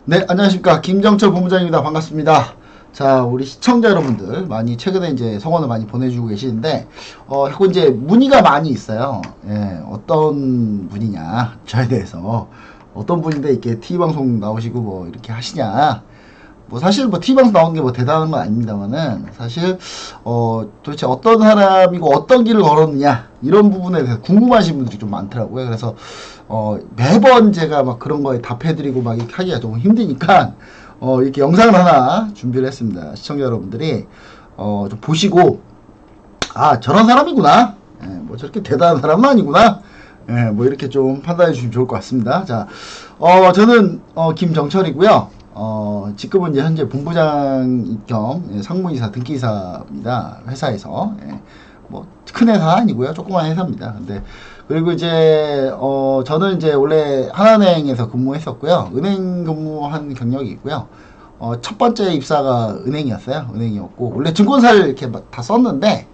네, 안녕하십니까. 김정철 본부장입니다. 반갑습니다. 자, 우리 시청자 여러분들, 많이, 최근에 이제 성원을 많이 보내주고 계시는데, 자꾸 이제 문의가 많이 있어요. 예, 어떤 분이냐, 저에 대해서. 어떤 분인데 이렇게 TV방송 나오시고 뭐 이렇게 하시냐. 뭐 사실 뭐 TV방송 나오는 게 뭐 대단한 건 아닙니다만은, 사실, 도대체 어떤 사람이고 어떤 길을 걸었느냐, 이런 부분에 대해서 궁금하신 분들이 좀 많더라고요. 그래서, 매번 제가 막 그런 거에 답해드리고 막 이렇게 하기가 좀 힘드니까, 이렇게 영상을 하나 준비를 했습니다. 시청자 여러분들이, 좀 보시고, 아, 저런 사람이구나. 예, 뭐 저렇게 대단한 사람은 아니구나. 예, 뭐 이렇게 좀 판단해 주시면 좋을 것 같습니다. 자, 저는, 김정철이고요. 직급은 이제 현재 본부장 겸 상무이사 등기이사입니다. 회사에서. 예, 뭐 큰 회사 아니고요. 조그만 회사입니다. 근데 그리고 이제 저는 이제 원래 하나은행에서 근무했었고요. 은행 근무한 경력이 있고요. 첫 번째 입사가 은행이었어요. 은행이었고 원래 증권사를 이렇게 다 썼는데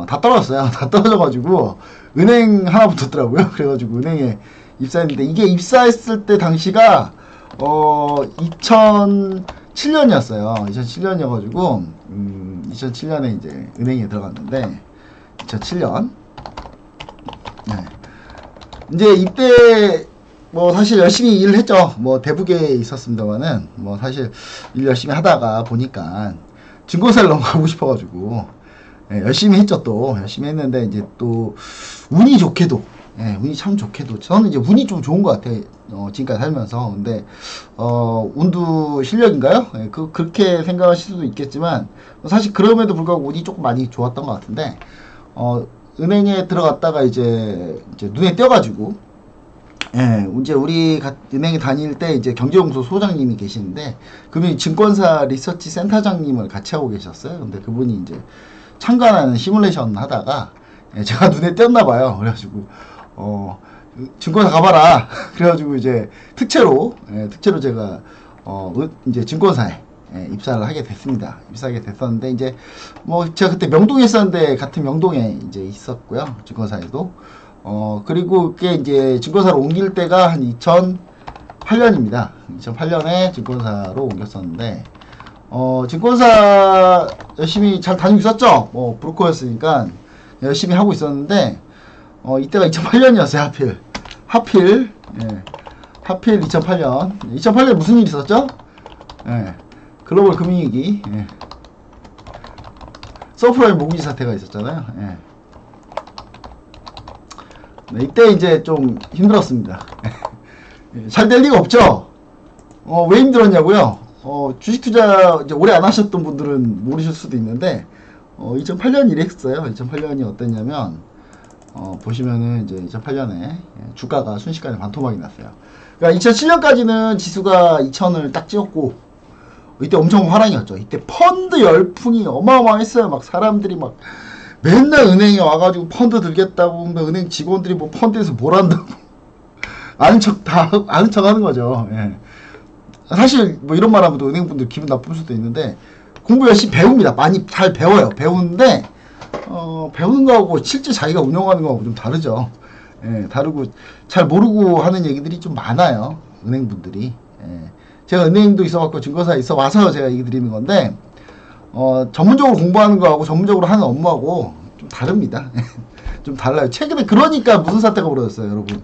다 떨어졌어요. 다 떨어져가지고 은행 하나 붙었더라고요. 그래가지고 은행에 입사했는데 이게 입사했을 때 당시가 2007년이었어요. 2007년이어가지고 2007년에 이제 은행에 들어갔는데 2007년 네. 이제 이때 뭐 사실 열심히 일을 했죠. 뭐 대북에 있었습니다만은 뭐 사실 일 열심히 하다가 보니까 증권사를 넘어가고 싶어가지고 열심히 했죠. 또 열심히 했는데 이제 또 운이 좋게도 운이 참 좋게도 저는 이제 운이 좀 좋은 것 같아. 지금까지 살면서 근데 운도 실력인가요? 그렇게 생각하실 수도 있겠지만 사실 그럼에도 불구하고 운이 조금 많이 좋았던 것 같은데 은행에 들어갔다가 이제 눈에 띄어가지고 이제 우리 은행에 다닐 때 이제 경제연구소 소장님이 계시는데 그분이 증권사 리서치 센터장님을 같이 하고 계셨어요. 근데 그분이 이제 참관하는 시뮬레이션 하다가 제가 눈에 띄었나 봐요. 그래가지고 증권사 가봐라. 그래가지고 이제 특채로 제가 이제 증권사에 입사를 하게 됐습니다. 입사하게 됐었는데 이제 뭐 제가 그때 명동에 있었는데 같은 명동에 이제 있었고요. 증권사에도 그리고 그게 이제 증권사로 옮길 때가 한 2008년입니다. 2008년에 증권사로 옮겼었는데 증권사 열심히 잘 다니고 있었죠. 뭐 브로커였으니까 열심히 하고 있었는데 이때가 2008년이었어요. 하필 2008년 2008년 무슨 일이 있었죠? 글로벌 금융위기 서프라임 모기지 사태가 있었잖아요. 네, 이때 이제 좀 힘들었습니다. 잘 될 리가 없죠. 왜 힘들었냐고요? 주식 투자 이제 오래 안 하셨던 분들은 모르실 수도 있는데 2008년 이랬어요. 2008년이 어땠냐면 보시면은 이제 2008년에 주가가 순식간에 반토막이 났어요. 그러니까 2007년까지는 지수가 2000을 딱 찍었고 이때 엄청 화랑이었죠. 이때 펀드 열풍이 어마어마했어요. 막 사람들이 막 맨날 은행에 와가지고 펀드 들겠다고 은행 직원들이 뭐 펀드에서 뭘 한다고 아는 척 하는 거죠. 사실 뭐 이런 말 하면 또 은행분들 기분 나쁠 수도 있는데 공부 열심히 배웁니다. 많이 잘 배워요. 배우는데 배우는 거하고 실제 자기가 운영하는 거하고 좀 다르죠. 다르고 잘 모르고 하는 얘기들이 좀 많아요. 은행분들이. 제가 은행도 있어갖고 증권사에 있어 와서 제가 얘기 드리는 건데 전문적으로 공부하는 거하고 전문적으로 하는 업무하고 좀 다릅니다. 좀 달라요. 최근에 그러니까 무슨 사태가 벌어졌어요, 여러분.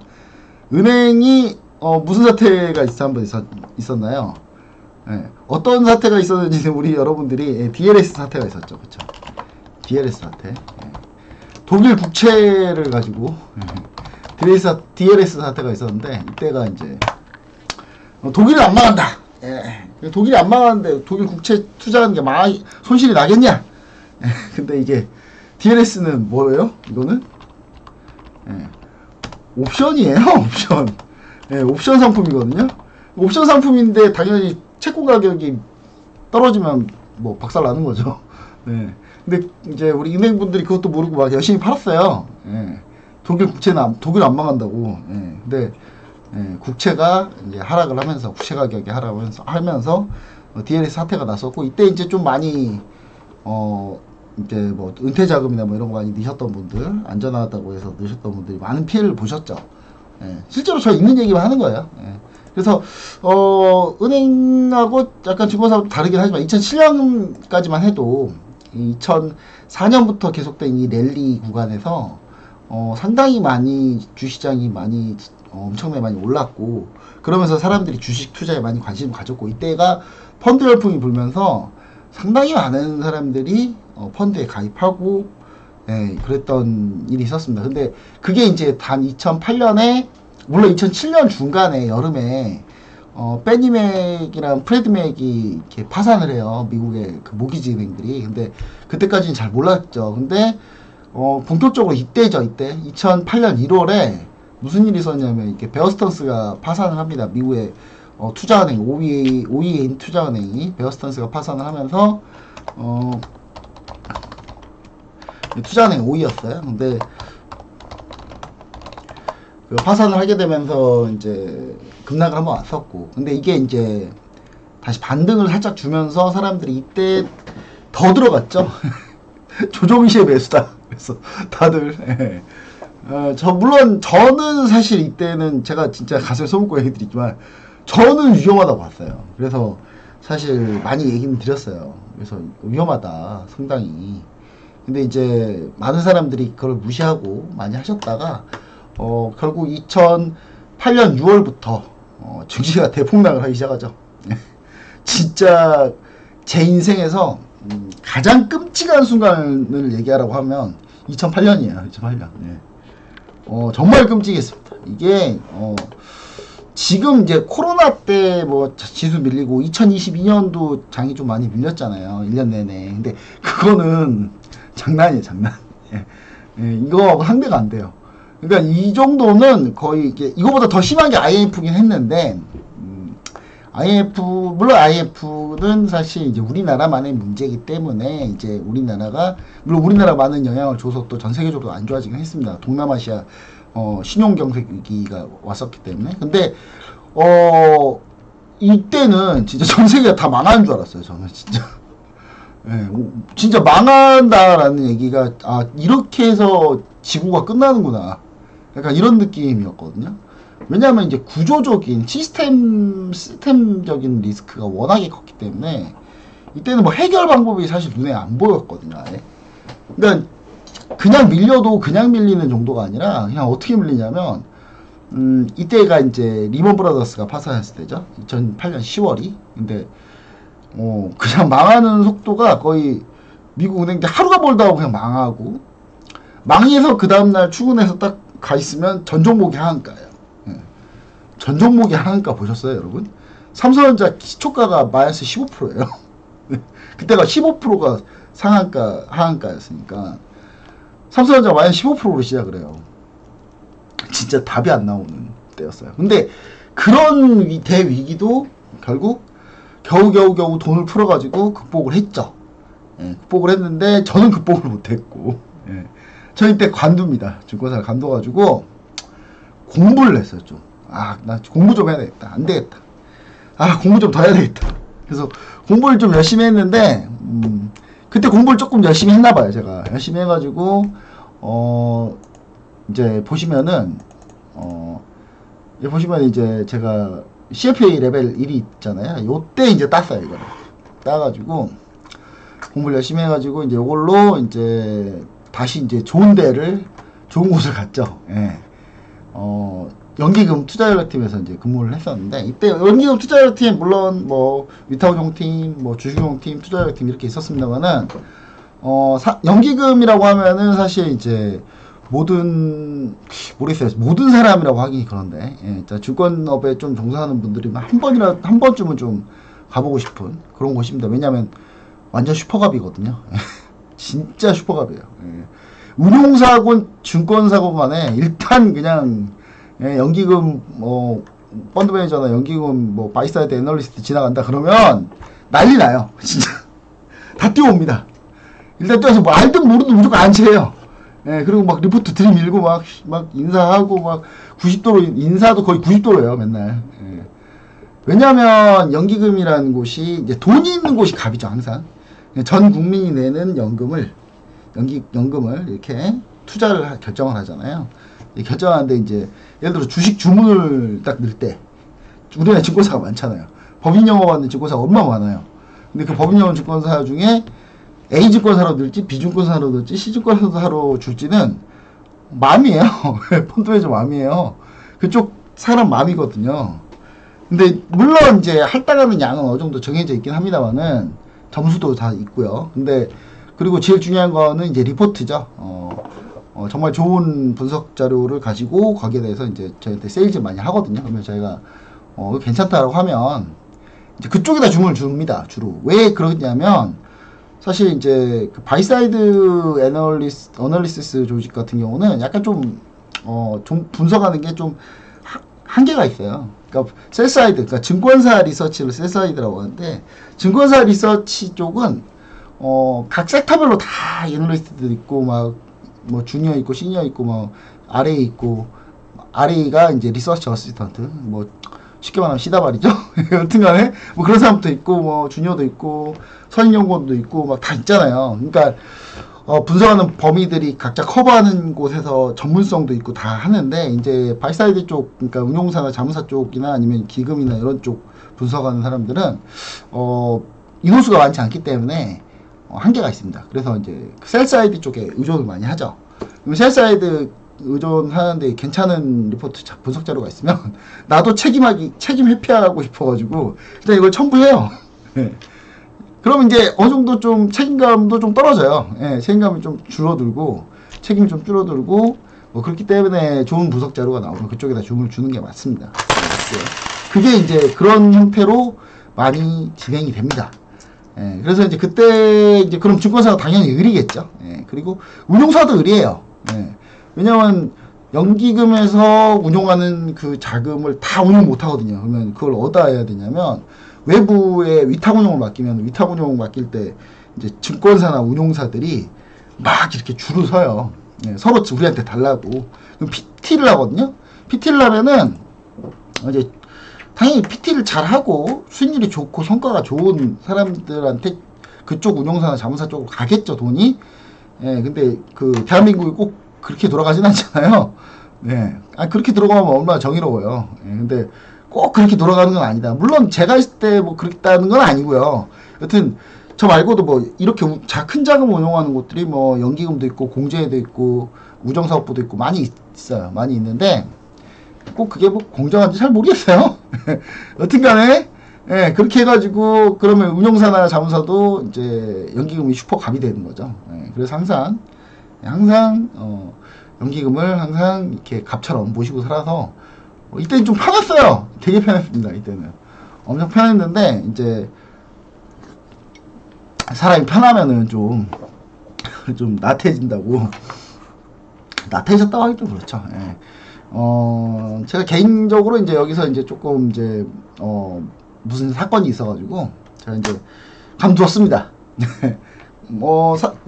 은행이 무슨 사태가 한번 있었나요? 어떤 사태가 있었는지 우리 여러분들이 DLS 사태가 있었죠, 그렇죠? DLS 사태. 독일 국채를 가지고 DLS 사태가 있었는데 이때가 이제 독일은 안 망한다. 독일이 안 망하는데 독일 국채 투자하는 게 손실이 나겠냐? 근데 이게 DLS는 뭐예요? 이거는 옵션이에요. 옵션. 옵션 상품이거든요. 옵션 상품인데 당연히 채권 가격이 떨어지면 뭐 박살 나는 거죠. 근데 이제 우리 은행분들이 그것도 모르고 막 열심히 팔았어요. 독일 안 망한다고. 근데 국채가 이제 하락을 하면서 국채 가격이 하면서 DLS 사태가 났었고 이때 이제 좀 많이 이제 뭐 은퇴 자금이나 뭐 이런 거 많이 넣으셨던 분들 안전하다고 해서 넣으셨던 분들이 많은 피해를 보셨죠. 실제로 저 있는 얘기만 하는 거예요. 그래서 은행하고 약간 증권사하고 다르긴 하지만 2007년까지만 해도 2004년부터 계속된 이 랠리 구간에서 상당히 많이 주시장이 많이 엄청나게 많이 올랐고, 그러면서 사람들이 주식 투자에 많이 관심을 가졌고, 이때가 펀드 열풍이 불면서 상당히 많은 사람들이 펀드에 가입하고, 예, 그랬던 일이 있었습니다. 근데 그게 이제 단 2008년에, 물론 2007년 중간에 여름에 빼니맥이랑 프레드맥이 이렇게 파산을 해요. 미국의 그 모기지 은행들이. 근데 그때까지는 잘 몰랐죠. 근데 본격적으로 이때죠. 이때 2008년 1월에 무슨 일이 있었냐면, 이렇게 베어스턴스가 파산을 합니다. 미국의 투자은행 5위인 투자은행이 베어스턴스가 파산을 하면서 투자은행 5위였어요. 근데 그 파산을 하게 되면서 이제 급락을 한번 왔었고, 근데 이게 이제 다시 반등을 살짝 주면서 사람들이 이때 더 들어갔죠. 조종시의 매수다. 그래서 다들 물론 저는 사실 이때는 제가 진짜 가슴에 손꼽고 얘기 드리지만 저는 위험하다고 봤어요. 그래서 사실 많이 얘기는 드렸어요. 그래서 위험하다 상당히. 근데 이제 많은 사람들이 그걸 무시하고 많이 하셨다가 결국 2008년 6월부터 증시가 대폭락을 하기 시작하죠. 진짜 제 인생에서 가장 끔찍한 순간을 얘기하라고 하면 2008년이에요. 2008년. 예. 정말 끔찍했습니다. 이게 지금 이제 코로나 때 뭐 지수 밀리고 2022년도 장이 좀 많이 밀렸잖아요. 1년 내내. 근데 그거는 장난이에요, 장난. 예. 예, 이거 상대가 안 돼요. 그러니까 이 정도는 거의 이거보다 더 심한 게 IMF긴 했는데, 물론 IMF는 사실 이제 우리나라만의 문제이기 때문에 이제 우리나라가, 물론 우리나라 많은 영향을 줘서 또 전 세계적으로 안 좋아지긴 했습니다. 동남아시아 신용 경색 위기가 왔었기 때문에. 근데 이때는 진짜 전 세계가 다 망하는 줄 알았어요. 저는 진짜. 예, 진짜 망한다라는 얘기가, 이렇게 해서 지구가 끝나는구나. 약간 이런 느낌이었거든요. 왜냐하면 이제 구조적인 시스템적인 리스크가 워낙에 컸기 때문에 이때는 뭐 해결 방법이 사실 눈에 안 보였거든요. 아예. 그러니까 그냥 밀려도 그냥 밀리는 정도가 아니라 그냥 어떻게 밀리냐면, 이때가 이제 리먼 브라더스가 파산했을 때죠. 2008년 10월이. 근데 그냥 망하는 속도가 거의 미국 은행들 하루가 멀다 하고 그냥 망하고, 망해서 그 다음날 출근해서 딱 가 있으면 전 종목이 하한가예요. 예. 전 종목이 하한가 보셨어요, 여러분? 삼성전자 시초가가 마이너스 15%예요. 그때가 15%가 상한가, 하한가였으니까 삼성전자 마이너스 15%로 시작을 해요. 진짜 답이 안 나오는 때였어요. 근데 그런 대위기도 결국 겨우 돈을 풀어가지고 극복을 했죠. 예, 극복을 했는데 저는 극복을 못했고, 예. 저 이때 관두입니다. 증권사를 관둬가지고 공부를 했어요. 좀. 나 공부 좀 해야 되겠다. 안 되겠다. 공부 좀 더 해야 되겠다. 그래서 공부를 좀 열심히 했는데, 그때 공부를 조금 열심히 했나봐요. 제가 열심히 해가지고 이제 보시면은 이제 제가 CFA 레벨 1이 있잖아요. 요때 이제 땄어요. 이거를 따가지고 공부를 열심히 해가지고 이제 요걸로 이제 다시 이제 좋은 곳을 갔죠. 예. 연기금 투자연락팀에서 이제 근무를 했었는데, 이때 연기금 투자연락팀 물론 뭐 위탁운용팀, 뭐 주식운용팀, 투자연락팀 이렇게 있었습니다만은 연기금이라고 하면은 사실 이제 모든 사람이라고 하기 그런데, 예, 증권업에 좀 종사하는 분들이 한 번쯤은 좀 가보고 싶은 그런 곳입니다. 왜냐하면 완전 슈퍼갑이거든요. 진짜 슈퍼갑이에요. 예. 운용사고 증권사고 간에 일단 그냥, 예, 연기금 펀드 매니저나 연기금 바이사이드 애널리스트 지나간다 그러면 난리 나요. 진짜 다 뛰어옵니다. 일단 뛰어서 알든 모르든 무조건 안치해요. 예, 그리고 막 리포트 들이밀고 막 인사하고 막 90도로, 인사도 거의 90도로예요, 맨날. 예. 왜냐면 연기금이라는 곳이 이제 돈이 있는 곳이 갑이죠, 항상. 전 국민이 내는 연금을 이렇게 투자를 결정을 하잖아요. 결정하는데 이제 예를 들어 주식 주문을 딱 넣을 때 우리나라 증권사가 많잖아요. 법인 영업하는 증권사가 얼마나 많아요. 근데 그 법인 영업 증권사 중에 A 증권사로 들지 B 증권사로 들지 C 증권사로 줄지는 마음이에요. 펀드 매니저 마음이에요. 그쪽 사람 마음이거든요. 근데 물론 이제 할당하는 양은 어느 정도 정해져 있긴 합니다만은 점수도 다 있고요. 근데 그리고 제일 중요한 거는 이제 리포트죠. 정말 좋은 분석 자료를 가지고 거기에 대해서 이제 저희한테 세일즈 많이 하거든요. 그러면 저희가 괜찮다라고 하면 이제 그쪽에다 주문을 줍니다. 주로 왜 그러냐면 사실 이제 그 바이사이드 애널리시스 조직 같은 경우는 약간 좀 분석하는 게 좀 한계가 있어요. 그러니까 셀사이드, 그러니까 증권사 리서치를 셀사이드라고 하는데 증권사 리서치 쪽은 각 섹터별로 다 애널리스트들 있고 막 뭐 주니어 있고 시니어 있고 뭐 RA 있고 RA가 이제 리서치 어시스턴트 뭐 쉽게 말하면 시다발이죠. 여튼간에 뭐 그런 사람도 있고 뭐 주니어도 있고 선임연구원도 있고 막 다 있잖아요. 그러니까 분석하는 범위들이 각자 커버하는 곳에서 전문성도 있고 다 하는데 이제 바이사이드 쪽, 그러니까 운용사나 자문사 쪽이나 아니면 기금이나 이런 쪽 분석하는 사람들은 인원수가 많지 않기 때문에 한계가 있습니다. 그래서 이제 셀사이드 쪽에 의존을 많이 하죠. 그럼 셀사이드 의존하는데 괜찮은 리포트 분석 자료가 있으면 나도 책임 회피하고 싶어가지고 일단 이걸 첨부해요. 네. 그럼 이제 어느 정도 좀 책임감도 좀 떨어져요. 예, 책임감이 좀 줄어들고 책임이 좀 줄어들고 뭐 그렇기 때문에 좋은 분석 자료가 나오면 그쪽에다 주문을 주는 게 맞습니다. 그게 이제 그런 형태로 많이 진행이 됩니다. 예, 그래서 이제 그때 이제 그럼 증권사가 당연히 의리겠죠. 예, 그리고 운용사도 의리해요. 예, 왜냐면 연기금에서 운용하는 그 자금을 다 운용 못 하거든요. 그러면 그걸 어디다 해야 되냐면 외부에 위탁 운용을 맡기면 위탁 운용 맡길 때 이제 증권사나 운용사들이 막 이렇게 줄을 서요. 예, 서로 우리한테 달라고. 그럼 PT를 하거든요. PT를 하면은 이제 당연히 PT를 잘 하고 수익률이 좋고 성과가 좋은 사람들한테 그쪽 운용사나 자문사 쪽으로 가겠죠, 돈이. 예, 근데 그 대한민국이 꼭 그렇게 돌아가진 않잖아요. 네. 그렇게 들어가면 얼마나 정의로워요. 예, 근데 꼭 그렇게 돌아가는 건 아니다. 물론 제가 있을 때 뭐 그렇다는 건 아니고요. 여튼 저 말고도 뭐 이렇게 큰 자금 운용하는 곳들이 뭐 연기금도 있고 공제도 있고 우정사업부도 있고 많이 있어요. 많이 있는데 꼭 그게 뭐 공정한지 잘 모르겠어요. 여튼간에 예, 그렇게 해가지고 그러면 운용사나 자문사도 이제 연기금이 슈퍼갑이 되는 거죠. 예, 그래서 항상 연기금을 항상 이렇게 갑처럼 모시고 살아서 이때는 좀 편했어요. 되게 편했습니다. 이때는 엄청 편했는데 이제 사람이 편하면은 좀 나태해진다고. 나태해졌다고 하기 좀 그렇죠. 예. 제가 개인적으로 이제 여기서 이제 조금 이제 무슨 사건이 있어가지고 제가 이제 감두었습니다.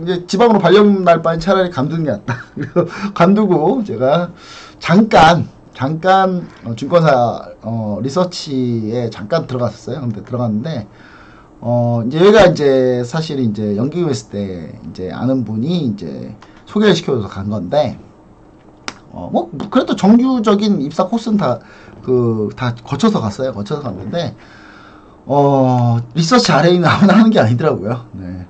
이제 지방으로 발령 날 바엔 차라리 감두는 게 낫다. 그래서 감두고 제가 잠깐 증권사 리서치에 잠깐 들어갔었어요. 근데 들어갔는데 이제 여기가 이제 사실 이제 연기금 했을 때 이제 아는 분이 이제 소개를 시켜줘서 간 건데 뭐 그래도 정규적인 입사 코스는 다 거쳐서 갔어요. 거쳐서 갔는데 리서치 RA는 아무나 하는 게 아니더라고요. 네.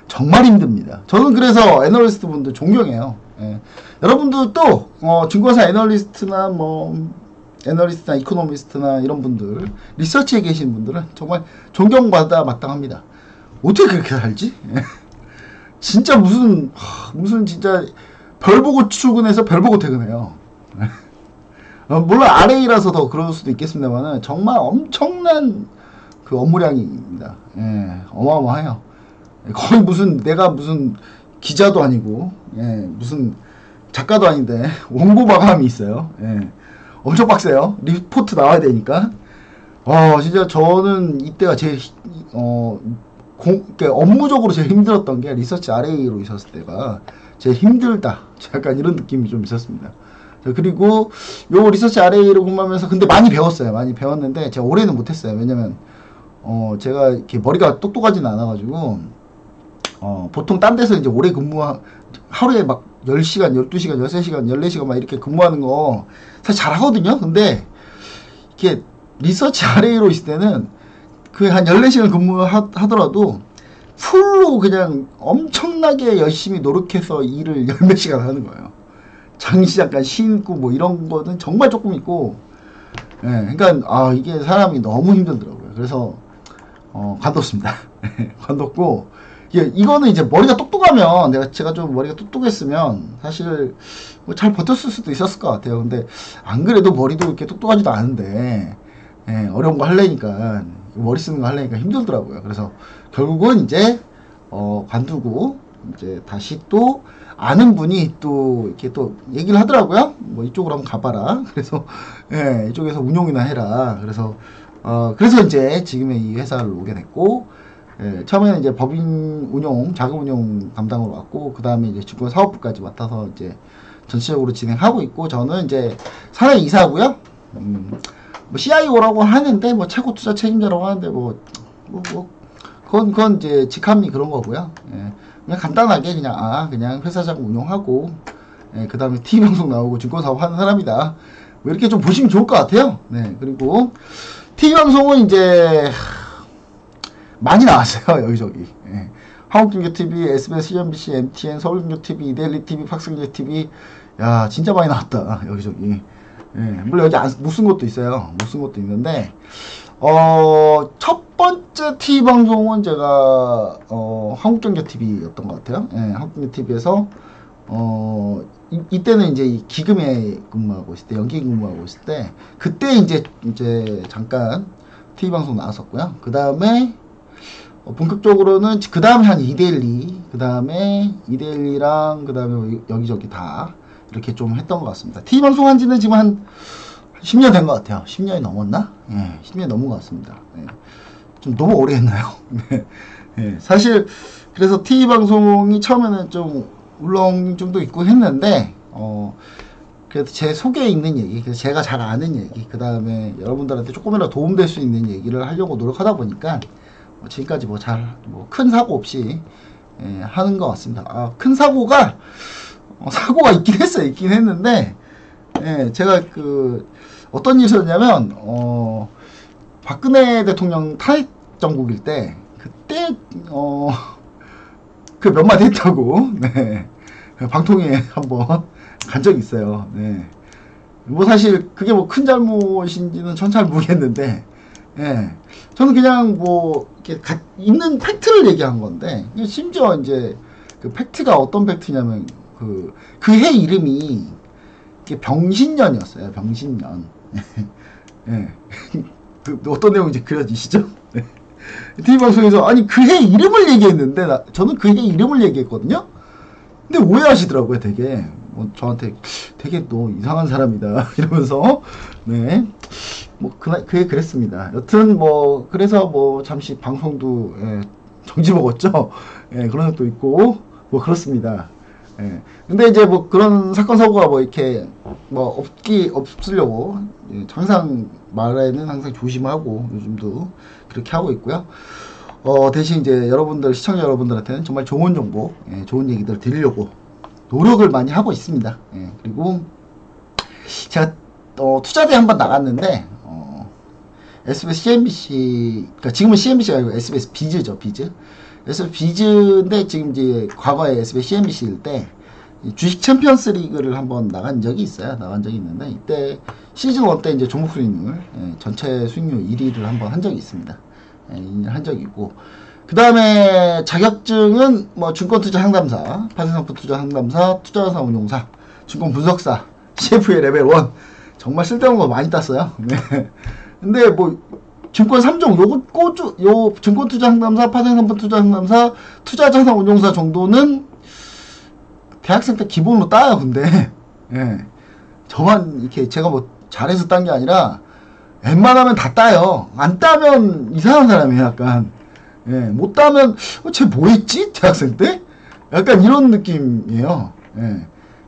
정말 힘듭니다. 저는 그래서 애널리스트 분들 존경해요. 예. 여러분도 또 증권사 애널리스트나 애널리스트나 이코노미스트나 이런 분들 리서치에 계신 분들은 정말 존경받아 마땅합니다. 어떻게 그렇게 살지? 예. 진짜 무슨 진짜 별 보고 출근해서 별 보고 퇴근해요. 물론 RA라서 더 그럴 수도 있겠습니다만은 정말 엄청난 그 업무량입니다. 예, 어마어마해요. 거의 내가 무슨 기자도 아니고, 예, 무슨 작가도 아닌데 원고 마감이 있어요. 예, 엄청 빡세요. 리포트 나와야 되니까. 진짜 저는 이때가 제일 그러니까 업무적으로 제일 힘들었던 게 리서치 RA로 있었을 때가 제일 힘들다. 약간 이런 느낌이 좀 있었습니다. 그리고 요 리서치 RA를 공부하면서 근데 많이 배웠어요. 많이 배웠는데 제가 올해는 못했어요. 왜냐면 제가 이렇게 머리가 똑똑하지는 않아가지고 보통 딴 데서 이제 오래 하루에 막 10시간, 12시간, 13시간, 14시간 막 이렇게 근무하는 거 사실 잘 하거든요. 근데 이게 리서치 RA로 있을 때는 그 한 14시간 근무하더라도 풀로 그냥 엄청나게 열심히 노력해서 일을 10몇 시간 하는 거예요. 잠시 잠깐 쉬고 뭐 이런 거는 정말 조금 있고, 예, 그러니까 이게 사람이 너무 힘들더라고요. 그래서 관뒀습니다. 관뒀고, 이거는 이제 머리가 똑똑하면, 제가 좀 머리가 똑똑했으면 사실 뭐 잘 버텼을 수도 있었을 것 같아요. 근데 안 그래도 머리도 이렇게 똑똑하지도 않은데, 예, 어려운 거 하려니까, 머리 쓰는 거 하려니까 힘들더라고요. 그래서 결국은 이제 관두고 이제 다시 또 아는 분이 또 이렇게 또 얘기를 하더라고요. 뭐 이쪽으로 한번 가봐라. 그래서 예, 이쪽에서 운용이나 해라. 그래서 이제 지금의 이 회사를 오게 됐고, 예, 처음에는 이제 법인 운용, 자금 운용 담당으로 왔고, 그 다음에 이제 증권 사업부까지 맡아서 이제 전체적으로 진행하고 있고, 저는 이제 사내 이사고요. 뭐 CIO라고 하는데, 뭐 최고 투자 책임자라고 하는데, 그건 이제 직함이 그런 거고요. 예, 그냥 간단하게 그냥 회사 자금 운용하고, 예, 그 다음에 TV 방송 나오고 증권 사업 하는 사람이다. 뭐 이렇게 좀 보시면 좋을 것 같아요. 네, 그리고 TV 방송은 이제 많이 나왔어요. 여기저기. 예. 한국경제TV, SBS, CNBC, MTN, 서울경제TV, 이데일리 TV, 박스경제TV. 야, 진짜 많이 나왔다. 여기저기. 예. 물론 여기 못 쓴 것도 있어요. 못 쓴 것도 있는데, 첫 번째 TV 방송은 제가, 한국경제TV였던 것 같아요. 예, 한국경제TV에서, 이때는 이제 기금에 근무하고 있을 때, 연기 근무하고 있을 때, 그때 이제 잠깐 TV 방송 나왔었고요. 그 다음에, 본격적으로는 그 다음에 한 이데일리, 그 다음에 이데일리랑 그 다음에 여기저기 다 이렇게 좀 했던 것 같습니다. TV 방송 한 지는 지금 한 10년 된 것 같아요. 10년이 넘었나? 예, 10년 넘은 것 같습니다. 예, 좀 너무 오래 했나요? 네. 예, 사실 그래서 TV 방송이 처음에는 좀 울렁증도 있고 했는데, 그래도 제 속에 있는 얘기, 그래서 제가 잘 아는 얘기, 그 다음에 여러분들한테 조금이라도 도움될 수 있는 얘기를 하려고 노력하다 보니까 지금까지 큰 사고 없이 하는 것 같습니다. 큰 사고가 있긴 했어요. 있긴 했는데, 제가 어떤 일이 있었냐면, 박근혜 대통령 탄핵 정국일 때, 그때 그 몇 마디 했다고, 네, 방통위에 한번 간 적이 있어요. 네. 뭐 사실 그게 뭐 큰 잘못인지는 전 잘 모르겠는데, 예, 저는 그냥 뭐 이렇게 있는 팩트를 얘기한 건데, 심지어 이제 그 팩트가 어떤 팩트냐면 그 해 이름이 병신년이었어요. 병신년. 예. 어떤 내용인지 그려지시죠? 네. TV 방송에서 아니 그 해 이름을 얘기했는데 저는 그 해 이름을 얘기했거든요. 근데 오해하시더라고요. 되게 저한테 되게 너 이상한 사람이다 이러면서. 네. 그게 그랬습니다. 여튼 그래서 잠시 방송도 정지 먹었죠. 그런 것도 있고 그렇습니다. 근데 이제 그런 사건 사고가 이렇게 없으려고 항상 말에는 항상 조심하고 요즘도 그렇게 하고 있고요. 대신 이제 시청자 여러분들한테는 정말 좋은 정보, 좋은 얘기들 드리려고 노력을 많이 하고 있습니다. 그리고 제가 투자대에 한번 나갔는데, SBS CNBC, 그러니까 지금은 CNBC가 아니고 SBS 비즈죠, 비즈. SBS 비즈인데 지금 이제 과거에 SBS CNBC일 때 주식 챔피언스 리그를 한번 나간 적이 있어요. 나간 적이 있는데 이때 시즌 1 때 이제 종목 수익률, 전체 수익률 1위를 한번 한 적이 있습니다. 한 적이 있고, 그 다음에 자격증은 증권 투자 상담사, 파생상품 투자 상담사, 투자자산 운용사, 증권 분석사, CFA 레벨 1. 정말 쓸데없는 거 많이 땄어요. 네. 근데 증권 3종, 요 증권 투자 상담사, 파생상품 투자 상담사, 투자자산 운용사 정도는 대학생 때 기본으로 따요. 근데 저만 이렇게 제가 잘해서 딴 게 아니라 웬만하면 다 따요. 안 따면 이상한 사람이에요. 약간 못 따면 쟤 뭐했지? 대학생 때? 약간 이런 느낌이에요.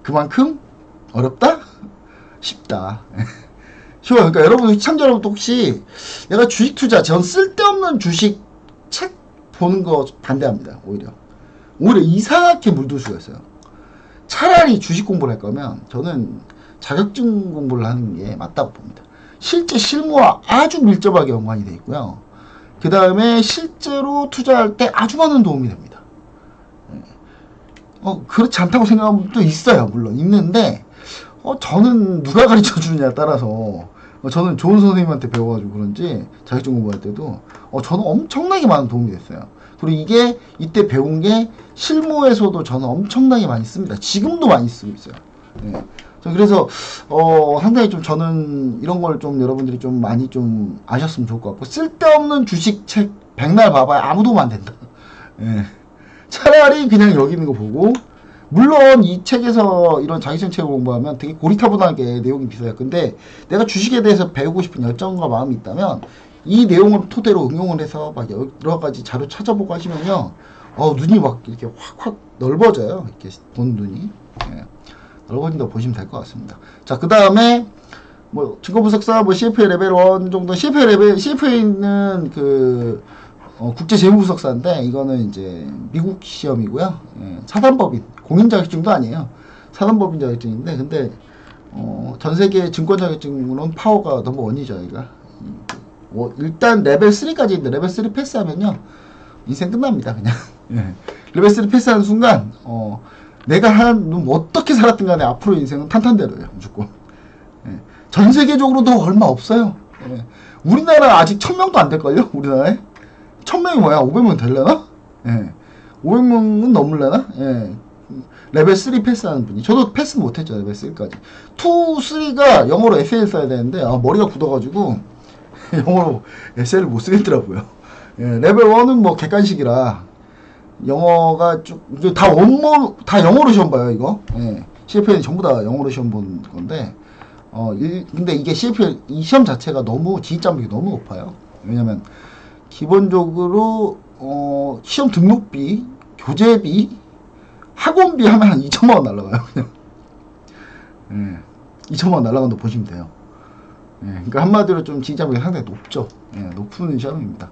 그만큼 어렵다? 쉽다. 쉬워요. 그러니까 여러분, 시청자 여러분도 혹시 내가 주식 투자, 전 쓸데없는 주식 책 보는 거 반대합니다. 오히려 이상하게 물들 수가 있어요. 차라리 주식 공부를 할 거면 저는 자격증 공부를 하는 게 맞다고 봅니다. 실제 실무와 아주 밀접하게 연관이 되어 있고요. 그 다음에 실제로 투자할 때 아주 많은 도움이 됩니다. 그렇지 않다고 생각하는 분도 있어요. 물론 있는데 저는 누가 가르쳐 주느냐에 따라서 저는 좋은 선생님한테 배워가지고 그런지 자격증 공부할 때도 저는 엄청나게 많은 도움이 됐어요. 그리고 이게 이때 배운 게 실무에서도 저는 엄청나게 많이 씁니다. 지금도 많이 쓰고 있어요. 네. 그래서 상당히 좀 저는 이런 걸 좀 여러분들이 좀 많이 좀 아셨으면 좋을 것 같고, 쓸데없는 주식 책 백날 봐봐야 아무 도움 안 된다. 예. 차라리 그냥 여기 있는 거 보고, 물론 이 책에서 이런 자기전 책을 공부하면 되게 고리타분하게 내용이 비싸요. 근데 내가 주식에 대해서 배우고 싶은 열정과 마음이 있다면 이 내용을 토대로 응용을 해서 막 여러 가지 자료 찾아보고 하시면요, 눈이 막 이렇게 확확 넓어져요. 이렇게 본 눈이. 예. 넓어진다고 보시면 될 것 같습니다. 자, 그 다음에 뭐 증권분석사 뭐 CFA 레벨 1 정도, CFA는 그 국제 재무분석사인데 이거는 이제 미국 시험이고요. 예, 사단법인 공인 자격증도 아니에요. 사단법인 자격증인데, 근데 전 세계 증권 자격증으로는 파워가 넘버 원이죠. 여기가 일단 레벨 3까지 있는데 레벨 3 패스하면요 인생 끝납니다. 그냥 예. 레벨 3 패스하는 순간 내가 어떻게 살았든 간에 앞으로 인생은 탄탄대로예요. 무조건. 예. 전 세계적으로도 얼마 없어요. 예. 우리나라 아직 1000명도 안 될걸요? 우리나라에? 1000명이 뭐야? 500명 되려나? 예. 500명은 넘으려나? 예. 레벨 3 패스하는 분이. 저도 패스 못했죠. 레벨 3까지. 2, 3가 영어로 에세이를 써야 되는데, 머리가 굳어가지고, 영어로 에세이를 못 쓰겠더라고요. 예. 레벨 1은 뭐 객관식이라, 영어가 다 영어로 시험 봐요, 이거. 예. CFA는 전부 다 영어로 시험 본 건데, 근데 이게 CFA, 이 시험 자체가 너무, 지휘장벽이 너무 높아요. 왜냐면, 기본적으로, 시험 등록비, 교재비, 학원비 하면 한 2천만원 날라가요, 그냥. 예. 2천만원 날라간다고 보시면 돼요. 예. 그러니까 한마디로 좀 지휘장벽이 상당히 높죠. 예. 높은 시험입니다.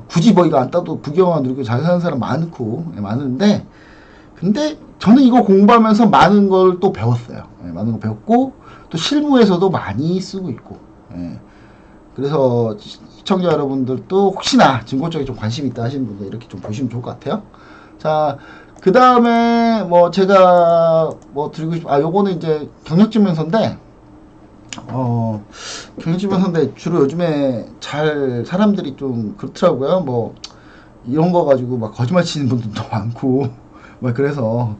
굳이 뭐 이거 안 따도 부경화 누리고 잘 사는 사람 많고, 예, 많은데, 근데 저는 이거 공부하면서 많은 걸 또 배웠어요. 예, 많은 거 배웠고, 또 실무에서도 많이 쓰고 있고, 예. 그래서 시청자 여러분들도 혹시나 증권 쪽에 좀 관심 있다 하시는 분들 이렇게 좀 보시면 좋을 것 같아요. 자, 그 다음에 뭐 제가 뭐 드리고 요거는 이제 경력증명서인데, 경력증명서인데 주로 요즘에 사람들이 좀 그렇더라고요. 뭐 이런 거 가지고 막 거짓말 치는 분들도 많고, 막 그래서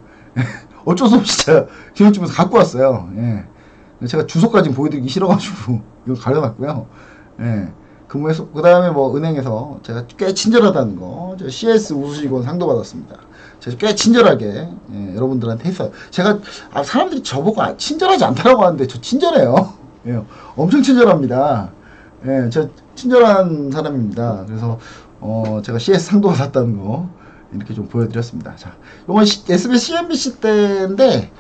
어쩔 수 없이 제가 경력증명서 갖고 왔어요. 예. 제가 주소까지 보여드리기 싫어가지고 이거 가려놨고요. 예. 근무해서, 그 다음에 뭐 은행에서 제가 꽤 친절하다는 거, 제가 CS 우수직원 상도 받았습니다. 제가 꽤 친절하게, 예, 여러분들한테 했어요. 제가, 사람들이 저보고 친절하지 않다라고 하는데 저 친절해요. 예, 엄청 친절합니다. 예, 저 친절한 사람입니다. 그래서, 제가 CS 상도 받았다는 거, 이렇게 좀 보여드렸습니다. 자, 이건 SBS CNBC 때인데,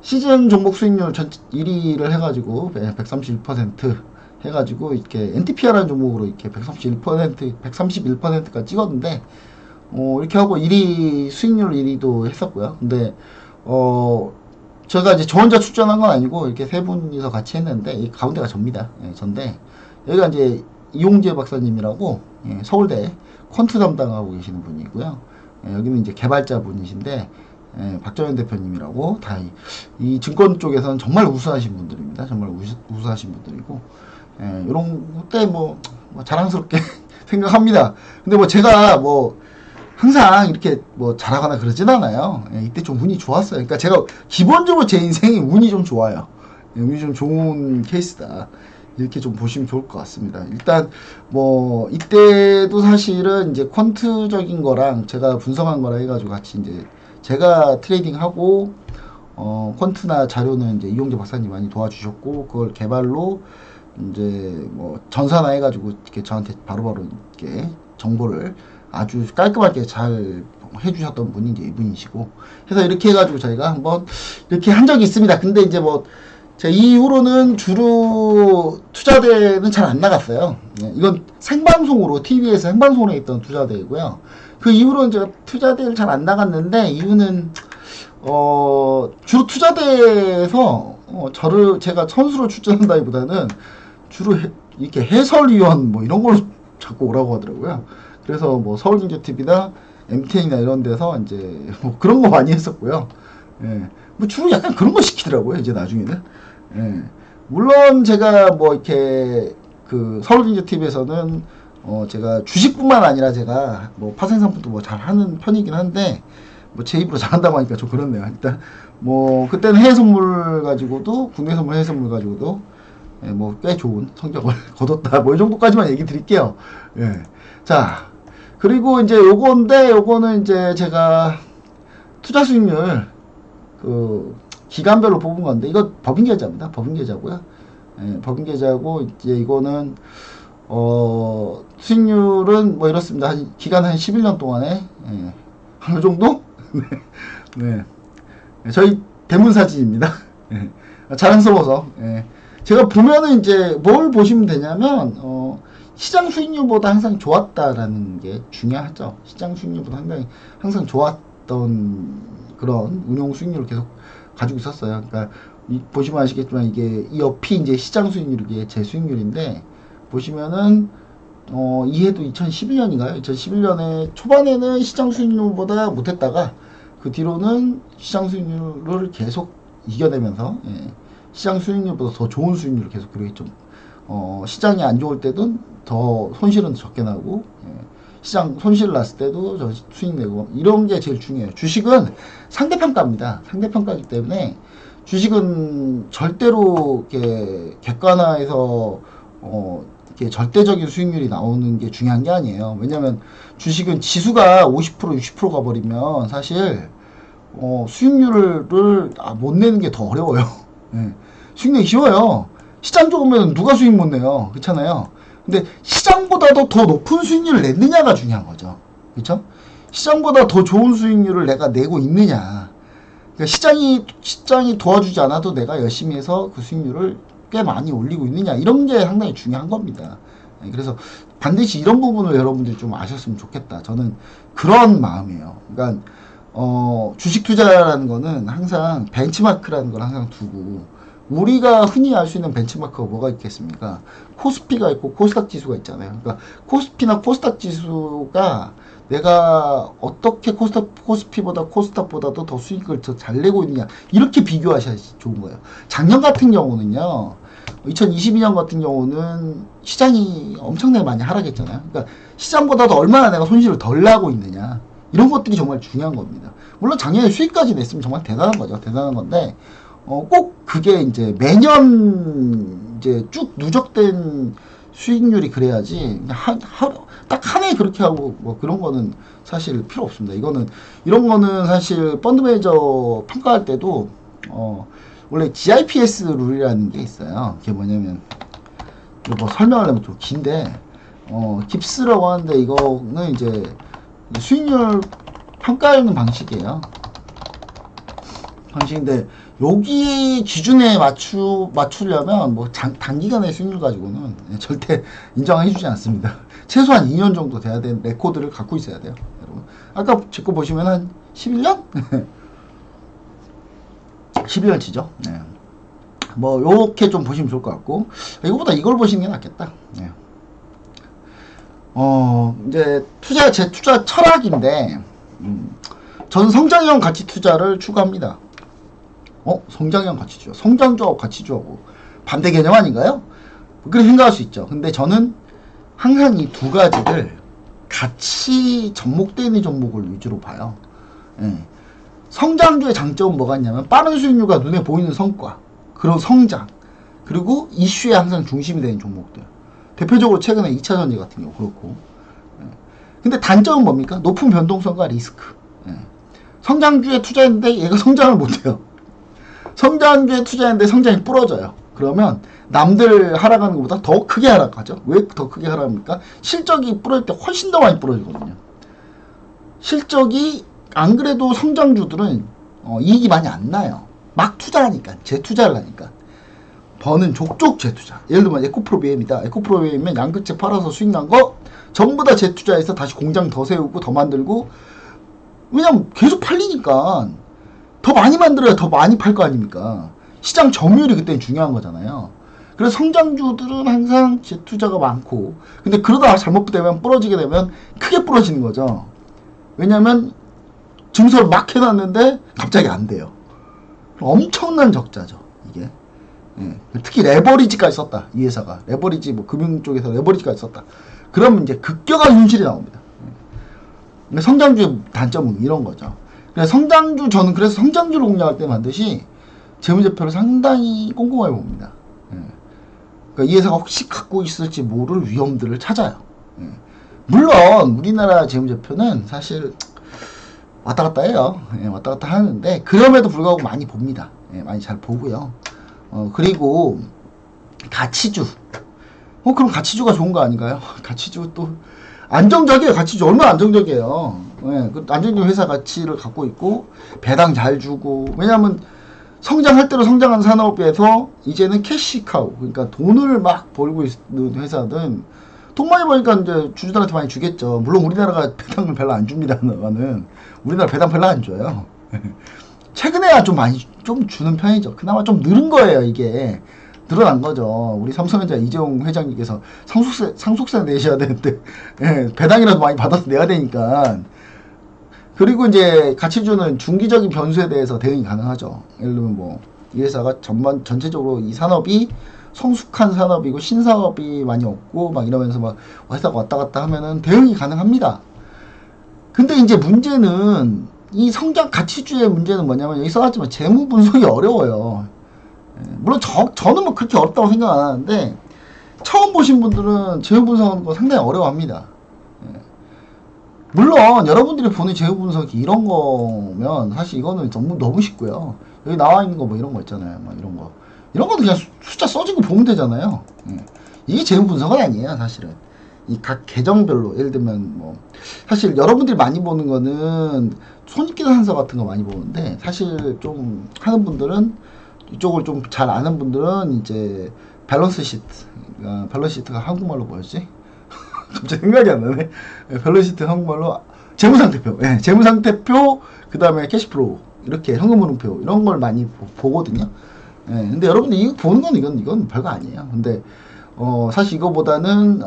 시즌 종목 수익률 1위를 해가지고, 131% 해가지고, 이렇게 NTPR라는 종목으로 이렇게 131%까지 찍었는데, 이렇게 하고 1위, 수익률 1위도 했었고요. 근데, 제가 이제 저 혼자 출전한 건 아니고, 이렇게 세 분이서 같이 했는데, 이 가운데가 접니다. 예, 전데, 여기가 이제 이용재 박사님이라고, 예, 서울대 퀀트 담당하고 계시는 분이고요. 예, 여기는 이제 개발자 분이신데, 예, 박정현 대표님이라고, 이 증권 쪽에서는 정말 우수하신 분들입니다. 정말 우수하신 분들이고, 예, 요런 때 뭐 자랑스럽게 생각합니다. 근데 뭐 제가 뭐 항상 이렇게 뭐 잘하거나 그러진 않아요. 예, 이때 좀 운이 좋았어요. 그러니까 제가 기본적으로 제 인생이 운이 좀 좋아요. 예, 운이 좀 좋은 케이스다. 이렇게 좀 보시면 좋을 것 같습니다. 일단 뭐 이때도 사실은 이제 퀀트적인 거랑 제가 분석한 거랑 해가지고 같이 이제 제가 트레이딩하고 퀀트나 자료는 이제 이용재 박사님 많이 도와주셨고, 그걸 개발로 이제 뭐 전산화 해가지고 이렇게 저한테 바로바로 이렇게 정보를 아주 깔끔하게 잘 해주셨던 분이 이제 이분이시고, 해서 이렇게 해가지고 저희가 한번 이렇게 한 적이 있습니다. 근데 이제 뭐 제가 이후로는 주로 투자대는 잘 안 나갔어요. 예, 이건 생방송으로 TV에서 생방송으로 했던 투자대이고요. 그 이후로는 제가 투자대를 잘 안 나갔는데, 이유는 주로 투자대에서 제가 선수로 출전한다기보다는 주로 이렇게 해설위원 뭐 이런 걸로 자꾸 오라고 하더라고요. 그래서 뭐 서울경제TV나 MTN이나 이런 데서 이제 뭐 그런 거 많이 했었고요. 예. 뭐 주로 약간 그런 거 시키더라고요. 이제 나중에는. 예. 물론 제가 뭐 이렇게 그 서울경제TV에서는 제가 주식뿐만 아니라 제가 뭐 파생상품도 뭐 잘하는 편이긴 한데 뭐 제 입으로 잘한다고 하니까 좀 그렇네요. 일단 뭐 그때는 해외 선물 가지고도 국내 선물 해외 선물 가지고도 예, 뭐 꽤 좋은 성적을 거뒀다. 뭐 이 정도까지만 얘기 드릴게요. 예. 자, 그리고 이제 요거는 이제 제가 투자 수익률 그 기간별로 뽑은 건데 이거 법인 계좌입니다. 법인 계좌고요. 예, 법인 계좌고 이제 이거는 수익률은 뭐 이렇습니다. 기간 한 11년 동안에 예, 한 정도? 네. 네. 저희 대문 사진입니다. 예. 자랑스러워서. 예. 제가 보면은 이제 뭘 보시면 되냐면 시장 수익률보다 항상 좋았다라는 게 중요하죠. 시장 수익률보다 항상 좋았던 그런 운용 수익률을 계속 가지고 있었어요. 그러니까 보시면 아시겠지만 이게 이 옆이 이제 시장 수익률이 제 수익률인데 보시면은 이 해도 2011년인가요? 2011년에 초반에는 시장 수익률보다 못했다가 그 뒤로는 시장 수익률을 계속 이겨내면서 예, 시장 수익률보다 더 좋은 수익률을 계속 기록했죠. 시장이 안 좋을 때는 더 손실은 적게 나고 예, 시장 손실 났을 때도 저 수익 내고 이런 게 제일 중요해요. 주식은 상대평가입니다. 상대평가이기 때문에 주식은 절대로 이렇게 객관화해서 이렇게 절대적인 수익률이 나오는 게 중요한 게 아니에요. 왜냐면 주식은 지수가 50% 60% 가버리면 사실 수익률을 못 내는 게 더 어려워요. 예. 수익 내기 쉬워요. 시장 좋으면 누가 수익 못 내요. 그렇잖아요. 근데 시장보다도 더 높은 수익률을 냈느냐가 중요한 거죠. 그렇죠? 시장보다 더 좋은 수익률을 내가 내고 있느냐. 그러니까 시장이 도와주지 않아도 내가 열심히 해서 그 수익률을 꽤 많이 올리고 있느냐. 이런 게 상당히 중요한 겁니다. 그래서 반드시 이런 부분을 여러분들이 좀 아셨으면 좋겠다. 저는 그런 마음이에요. 그러니까 주식 투자라는 거는 항상 벤치마크라는 걸 항상 두고 우리가 흔히 알 수 있는 벤치마크가 뭐가 있겠습니까? 코스피가 있고 코스닥 지수가 있잖아요. 그러니까 코스피나 코스닥 지수가 내가 어떻게 코스피보다 코스닥보다도 더 수익을 더 잘 내고 있느냐 이렇게 비교하셔야지 좋은 거예요. 작년 같은 경우는요. 2022년 같은 경우는 시장이 엄청나게 많이 하락했잖아요. 그러니까 시장보다도 얼마나 내가 손실을 덜 나고 있느냐 이런 것들이 정말 중요한 겁니다. 물론 작년에 수익까지 냈으면 정말 대단한 거죠. 대단한 건데 꼭 그게 이제 매년 이제 쭉 누적된 수익률이 그래야지 딱 한 해 그렇게 하고 뭐 그런 거는 사실 필요 없습니다. 이런 거는 사실 펀드 매니저 평가할 때도 원래 GIPS 룰이라는 게 있어요. 그게 뭐냐면 뭐 설명하려면 좀 긴데 깁스라고 하는데 이거는 이제 수익률 평가하는 방식이에요. 방식인데 여기 기준에 맞추려면 뭐 단기간의 수익률 가지고는 절대 인정해주지 않습니다. 최소한 2년 정도 돼야 되는 레코드를 갖고 있어야 돼요, 여러분. 아까 제 거 보시면 한 11년? 11년치죠. 네. 뭐 요렇게 좀 보시면 좋을 것 같고 이거보다 이걸 보시는 게 낫겠다. 네. 이제 제 투자 철학인데 저는 성장형 가치 투자를 추구합니다. 성장형 가치 투자, 성장주하고 가치주하고 반대 개념 아닌가요? 그렇게 생각할 수 있죠. 근데 저는 항상 이 두 가지를 같이 접목되는 종목을 위주로 봐요. 예. 성장주의 장점은 뭐가 있냐면 빠른 수익률과 눈에 보이는 성과, 그리고 성장, 그리고 이슈에 항상 중심이 되는 종목들. 대표적으로 최근에 2차전지 같은 경우 그렇고. 예. 근데 단점은 뭡니까? 높은 변동성과 리스크. 예. 성장주에 투자했는데 얘가 성장을 못해요. 성장주에 투자했는데 성장이 부러져요. 그러면 남들 하락하는 것보다 더 크게 하락하죠. 왜 더 크게 하락합니까? 실적이 부러질 때 훨씬 더 많이 부러지거든요. 실적이 안 그래도 성장주들은 이익이 많이 안 나요. 막 투자하니까, 재투자를 하니까. 버는 족족 재투자. 예를 들면 에코프로비엠이다. 에코프로비엠이면 양극재 팔아서 수익 난 거 전부 다 재투자해서 다시 공장 더 세우고 더 만들고, 왜냐면 계속 팔리니까 더 많이 만들어야 더 많이 팔 거 아닙니까? 시장 점유율이 그때는 중요한 거잖아요. 그래서 성장주들은 항상 재투자가 많고, 근데 그러다가 잘못되면 부러지게 되면 크게 부러지는 거죠. 왜냐면 증설을 막 해놨는데 갑자기 안 돼요. 엄청난 적자죠, 이게. 예. 특히 레버리지까지 썼다, 이 회사가. 레버리지, 뭐 금융 쪽에서 레버리지까지 썼다. 그러면 이제 급격한 손실이 나옵니다. 예. 성장주의 단점은 이런 거죠. 그래서 성장주, 저는 그래서 성장주를 공략할 때 반드시 재무제표를 상당히 꼼꼼하게 봅니다. 예. 그러니까 이 회사가 혹시 갖고 있을지 모를 위험들을 찾아요. 예. 물론 우리나라 재무제표는 사실 왔다 갔다 해요. 예, 왔다 갔다 하는데 그럼에도 불구하고 많이 봅니다. 예, 많이 잘 보고요. 그리고 가치주. 그럼 가치주가 좋은 거 아닌가요? 가치주 또 안정적이에요. 가치주 얼마나 안정적이에요. 예, 그 안정적 회사 가치를 갖고 있고 배당 잘 주고, 왜냐하면 성장할 대로 성장한 산업에서 이제는 캐시카우, 그러니까 돈을 막 벌고 있는 회사든 돈 많이 벌니까 이제 주주들한테 많이 주겠죠. 물론 우리나라가 배당을 별로 안 줍니다만은 우리나라 배당 별로 안 줘요. 최근에야 좀 많이 좀 주는 편이죠. 그나마 좀 늘은 거예요. 이게 늘어난 거죠. 우리 삼성전자 이재용 회장님께서 상속세 내셔야 되는데 예, 배당이라도 많이 받아서 내야 되니까. 그리고 이제 가치주는 중기적인 변수에 대해서 대응이 가능하죠. 예를 들면 뭐 이 회사가 전체적으로 이 산업이 성숙한 산업이고 신사업이 많이 없고 막 이러면서 막 회사가 왔다 갔다 하면은 대응이 가능합니다. 근데 이제 문제는 이 성장 가치주의 문제는 뭐냐면 여기 써놨지만 재무 분석이 어려워요. 물론 저는 뭐 그렇게 어렵다고 생각 안 하는데 처음 보신 분들은 재무 분석하는 거 상당히 어려워합니다. 물론 여러분들이 보는 재무 분석이 이런 거면 사실 이거는 너무 쉽고요. 여기 나와 있는 거 뭐 이런 거 있잖아요. 막 이런 거는 그냥 숫자 써진 거 보면 되잖아요. 이게 재무 분석은 아니에요, 사실은. 이 각 계정별로, 예를 들면 뭐 사실 여러분들이 많이 보는 거는 손익계산서 같은 거 많이 보는데, 사실 좀 하는 분들은, 이쪽을 좀 잘 아는 분들은 이제 밸런스 시트, 밸런스 시트가 한국말로 뭐였지? 갑자기 생각이 안 나네. 밸런스 시트 한국말로 재무상태표, 재무상태표, 그 다음에 캐시플로우, 이렇게 현금흐름표 이런 걸 많이 보거든요. 근데 여러분들 이거 보는 건 이건 별거 아니에요. 근데 사실 이거보다는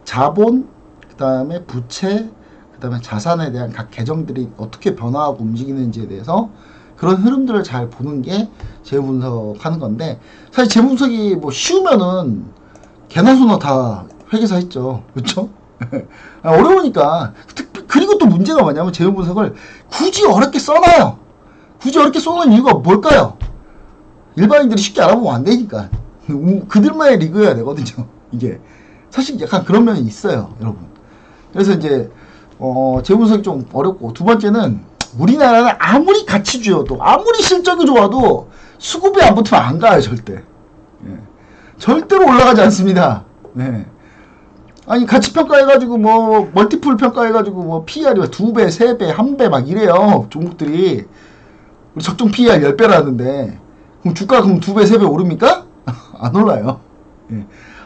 자본, 그 다음에 부채, 그 다음에 자산에 대한 각 계정들이 어떻게 변화하고 움직이는지에 대해서 그런 흐름들을 잘 보는 게 재무 분석하는 건데, 사실 재무 분석이 뭐 쉬우면은 개나 소나 다 회계사 했죠, 그렇죠? 어려우니까. 그리고 또 문제가 뭐냐면 재무 분석을 굳이 어렵게 써놔요. 굳이 어렵게 써놓은 이유가 뭘까요? 일반인들이 쉽게 알아보면 안 되니까. 그들만의 리그여야 되거든요. 이게 사실 약간 그런 면이 있어요, 여러분. 그래서 이제 재무 분석이 좀 어렵고, 두 번째는 우리나라는 아무리 가치주여도 아무리 실적이 좋아도 수급이 안 붙으면 안 가요, 절대. 절대로 올라가지 않습니다. 아니 가치 평가해가지고 뭐 멀티플 평가해가지고 뭐 PER이 2배, 3배, 1배 막 이래요. 종목들이. 우리 적정 PER 10배라는데 그럼 주가 그럼 2배, 3배 오릅니까? 안 올라요.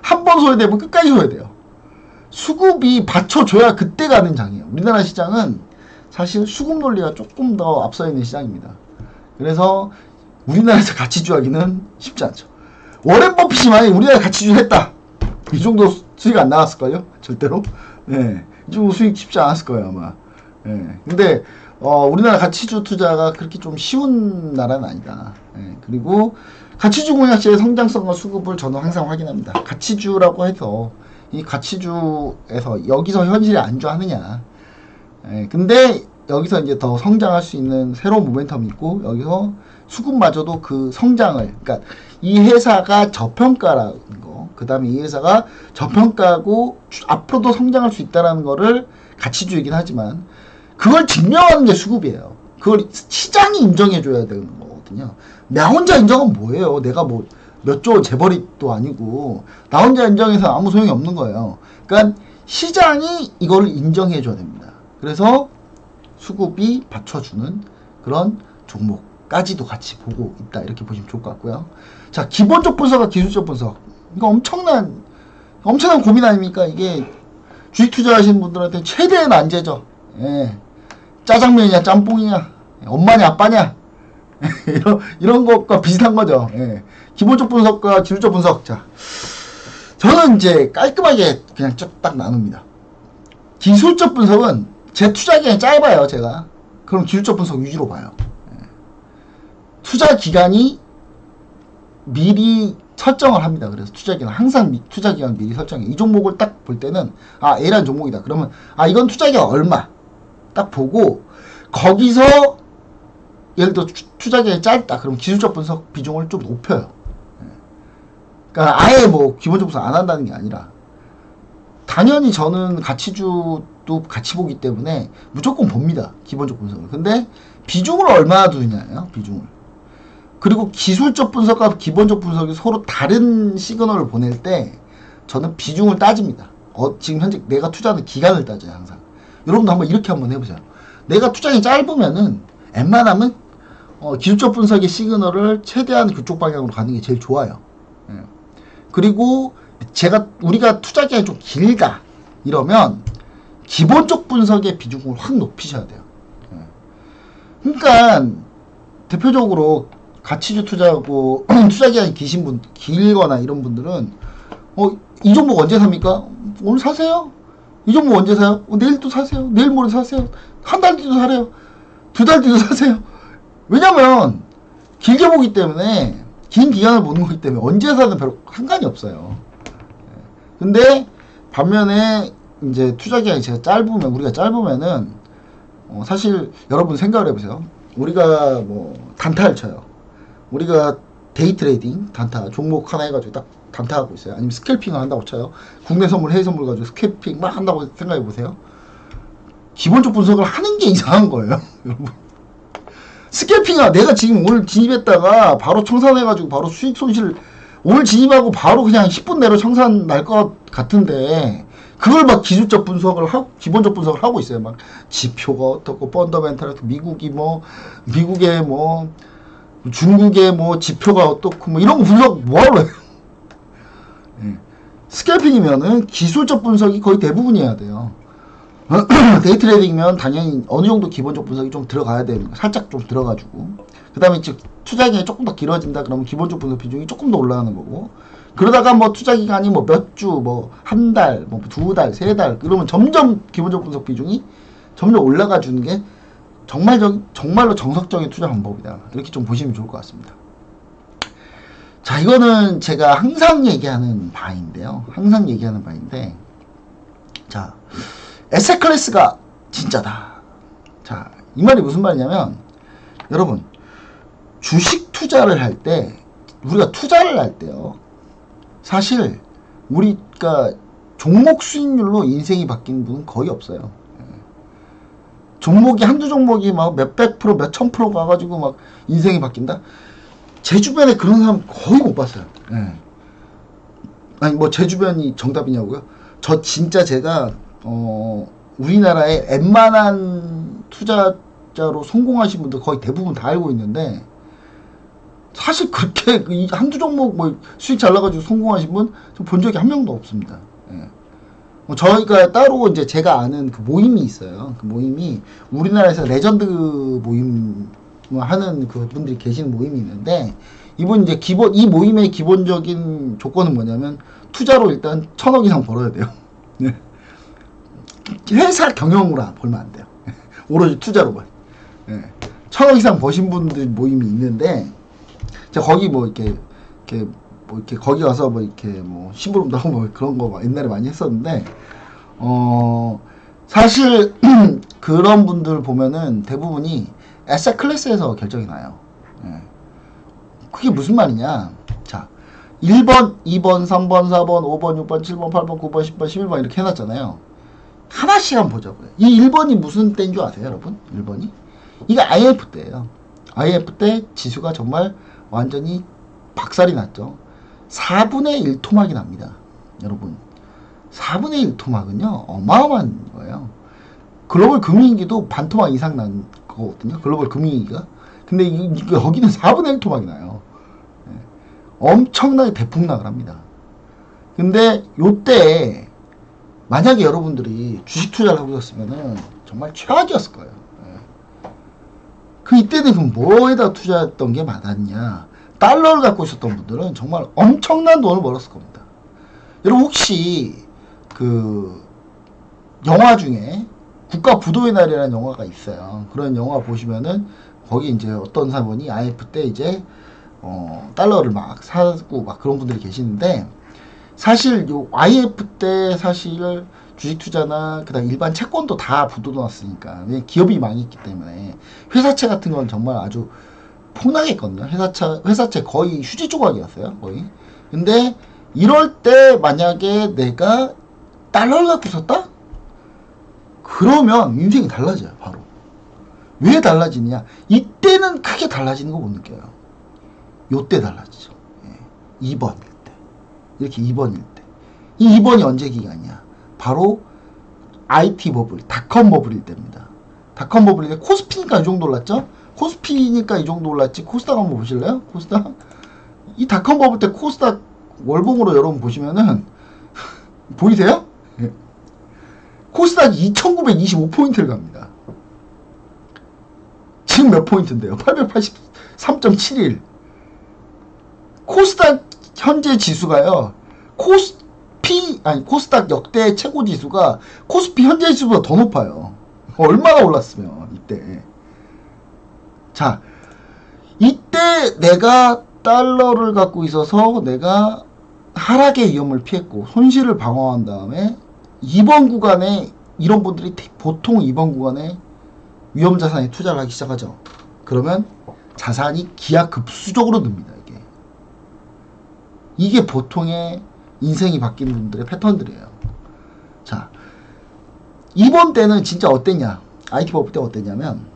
한 번 소외되면 끝까지 소외돼요. 수급이 받쳐줘야 그때 가는 장이에요. 우리나라 시장은 사실 수급 논리가 조금 더 앞서 있는 시장입니다. 그래서 우리나라에서 가치주 하기는 쉽지 않죠. 워렌 버핏이 만약에 우리나라 가치주 했다, 이 정도 수익 안 나왔을걸요? 절대로? 이 정도 수익 쉽지 않았을 거예요, 아마. 근데, 우리나라 가치주 투자가 그렇게 좀 쉬운 나라는 아니다. 그리고, 가치주 공략시의 성장성과 수급을 저는 항상 확인합니다. 가치주라고 해서, 이 가치주에서 여기서 현실에 안주하느냐. 근데, 여기서 이제 더 성장할 수 있는 새로운 모멘텀이 있고, 여기서 수급마저도 그 성장을, 그러니까 이 회사가 저평가라는 거, 그 다음에 이 회사가 저평가고 앞으로도 성장할 수 있다는 거를 가치주이긴 하지만 그걸 증명하는 게 수급이에요. 그걸 시장이 인정해줘야 되는 거거든요. 나 혼자 인정은 뭐예요? 내가 뭐 몇 조 재벌이도 아니고 나 혼자 인정해서 아무 소용이 없는 거예요. 그러니까 시장이 이걸 인정해줘야 됩니다. 그래서 수급이 받쳐주는 그런 종목까지도 같이 보고 있다, 이렇게 보시면 좋을 것 같고요. 자, 기본적 분석과 기술적 분석, 이거 엄청난 고민 아닙니까? 이게 주식 투자하시는 분들한테 최대의 난제죠. 짜장면이냐 짬뽕이냐, 엄마냐 아빠냐, 이런 것과 비슷한 거죠. 예. 기본적 분석과 기술적 분석. 자, 저는 이제 깔끔하게 그냥 딱 나눕니다. 기술적 분석은 제 투자 기간이 짧아요, 제가. 그럼 기술적 분석 위주로 봐요. 예. 투자 기간이 미리 설정을 합니다. 그래서 투자 기간, 항상 투자 기간 미리 설정해. 이 종목을 딱 볼 때는, 아, A라는 종목이다. 그러면, 아, 이건 투자 기간 얼마? 딱 보고, 거기서, 예를 들어 투자 기간이 짧다. 그럼 기술적 분석 비중을 좀 높여요. 그러니까 아예 뭐 기본적 분석 안 한다는 게 아니라, 당연히 저는 가치주도 같이 보기 때문에 무조건 봅니다. 기본적 분석을. 근데 비중을 얼마나 두느냐예요. 비중을. 그리고 기술적 분석과 기본적 분석이 서로 다른 시그널을 보낼 때 저는 비중을 따집니다. 지금 현재 내가 투자하는 기간을 따져요. 항상. 여러분도 한번 이렇게 한번 해보세요. 내가 투자가 짧으면은 웬만하면 기술적 분석의 시그널을 최대한 그쪽 방향으로 가는 게 제일 좋아요. 예. 그리고 우리가 투자 기간이 좀 길다 이러면 기본적 분석의 비중을 확 높이셔야 돼요. 예. 그러니까 대표적으로 가치주 투자하고 투자 기간이 길거나 이런 분들은 이 종목 언제 삽니까? 오늘 사세요. 이 종목 언제 사요? 내일 또 사세요. 내일 모레 사세요. 한 달 뒤도 사래요. 두 달 뒤도 사세요. 왜냐면 길게 보기 때문에, 긴 기간을 보는 거기 때문에 언제 사든 별로 상관이 없어요. 근데 반면에 이제 투자 기간이 우리가 짧으면은 사실 여러분 생각을 해보세요. 우리가 뭐 단타를 쳐요. 우리가 데이 트레이딩 단타 종목 하나 해가지고 딱 단타하고 있어요. 아니면 스캘핑을 한다고 쳐요. 국내 선물 해외 선물 가지고 스캘핑 막 한다고 생각해 보세요. 기본적 분석을 하는 게 이상한 거예요. 여러분, 스캘핑아, 내가 지금 오늘 진입했다가 바로 청산해가지고 바로 수익 손실, 오늘 진입하고 바로 그냥 10분 내로 청산 날 것 같은데, 그걸 막 기술적 분석을 하고, 기본적 분석을 하고 있어요. 막 지표가 어떻고, 펀더멘탈, 미국의 중국의 지표가 어떻고, 이런 거 분석 뭐하러 해요? 예. 스캘핑이면은 기술적 분석이 거의 대부분이어야 돼요. 데이 트레이딩이면 당연히 어느 정도 기본적 분석이 좀 들어가야 되는 거, 살짝 좀 들어가지고, 그 다음에 투자 기간이 조금 더 길어진다 그러면 기본적 분석 비중이 조금 더 올라가는 거고, 그러다가 투자 기간이 몇 주, 한 달, 두 달, 세 달, 그러면 점점 기본적 분석 비중이 점점 올라가 주는 게 정말로 정석적인 투자 방법이다. 이렇게 좀 보시면 좋을 것 같습니다. 자, 이거는 제가 항상 얘기하는 바인데요. 자, 에셋 클래스가 진짜다. 자, 이 말이 무슨 말이냐면, 여러분, 주식 투자를 할 때, 우리가 투자를 할 때요, 사실 우리가 종목 수익률로 인생이 바뀐 분은 거의 없어요. 종목이 한두 종목이 몇백 프로, 몇천 프로 가가지고 인생이 바뀐다? 제 주변에 그런 사람 거의 못 봤어요. 아니 제 주변이 정답이냐고요? 저 진짜 제가 우리나라의 웬만한 투자자로 성공하신 분들 거의 대부분 다 알고 있는데, 사실 그렇게 한두 종목 수익 잘 나가지고 성공하신 분 본 적이 한 명도 없습니다. 저희가 따로 이제 제가 아는 그 모임이 있어요. 그 모임이 우리나라에서 레전드 모임 하는 그 분들이 계시는 모임이 있는데, 이분 이제 이 모임의 기본적인 조건은 뭐냐면, 투자로 일단 1,000억 이상 벌어야 돼요. 회사 경영으로 벌면 안 돼요. 오로지 투자로 벌. 1,000억 이상 버신 분들 모임이 있는데, 제가 거기 이렇게 거기 가서 심부름도 하고 그런 거 옛날에 많이 했었는데, 사실 그런 분들 보면은 대부분이 에셋 클래스에서 결정이 나요. 그게 무슨 말이냐? 자, 1번, 2번, 3번, 4번, 5번, 6번, 7번, 8번, 9번, 10번, 11번 이렇게 해놨잖아요. 하나씩 한번 보자고요. 이 1번이 무슨 때인 줄 아세요, 여러분? 1번이? 이거 IMF 때예요. IMF 때 지수가 정말 완전히 박살이 났죠. 4분의 1 토막이 납니다. 여러분, 4분의 1 토막은요, 어마어마한 거예요. 글로벌 금융위기도 반 토막 이상 난 거거든요. 글로벌 금융위기가. 근데 여기는 4분의 1 토막이 나요. 엄청나게 대폭락을 합니다. 근데 요때 만약에 여러분들이 주식 투자를 하고 있었으면은 정말 최악이었을 거예요. 그 이때는 그럼 뭐에다 투자했던 게 맞았냐? 달러를 갖고 있었던 분들은 정말 엄청난 돈을 벌었을 겁니다. 여러분 혹시 그 영화 중에 국가 부도의 날이라는 영화가 있어요. 그런 영화 보시면은 거기 이제 어떤 사람이 IMF 때 이제 달러를 막 사고 막 그런 분들이 계시는데, 사실 요 IMF 때 사실 주식 투자나 그다음 일반 채권도 다 부도났으니까, 기업이 망했기 때문에 회사채 같은 건 정말 아주 폭락했거든요. 회사채 거의 휴지 조각이었어요, 거의. 근데 이럴 때 만약에 내가 달러를 갖고 있었다? 그러면 인생이 달라져요, 바로. 왜 달라지느냐? 이때는 크게 달라지는 거 못 느껴요. 요때 달라지죠. 예. 2번일 때. 이렇게 2번일 때. 이 2번이 언제 기간이야? 바로 IT 버블, 닷컴 버블일 때입니다. 닷컴 버블일 때 코스피니까 이 정도 올랐죠? 코스피니까 이 정도 올랐지. 코스닥 한번 보실래요? 코스닥? 이 닷컴 버블 때 코스닥 월봉으로 여러분 보시면은 보이세요? 예. 코스닥이 2925포인트를 갑니다. 지금 몇 포인트인데요? 883.71. 코스닥 현재 지수가요, 코스닥 역대 최고 지수가 코스피 현재 지수보다 더 높아요. 얼마나 올랐으면, 이때. 자, 이때 내가 달러를 갖고 있어서 내가 하락의 위험을 피했고 손실을 방어한 다음에 이번 구간에 이런 분들이 보통 이번 구간에 위험자산에 투자를 하기 시작하죠. 그러면 자산이 기하급수적으로 늡니다. 이게 보통의 인생이 바뀌는 분들의 패턴들이에요. 자, 이번 때는 진짜 어땠냐? IT 버블 때 어땠냐면,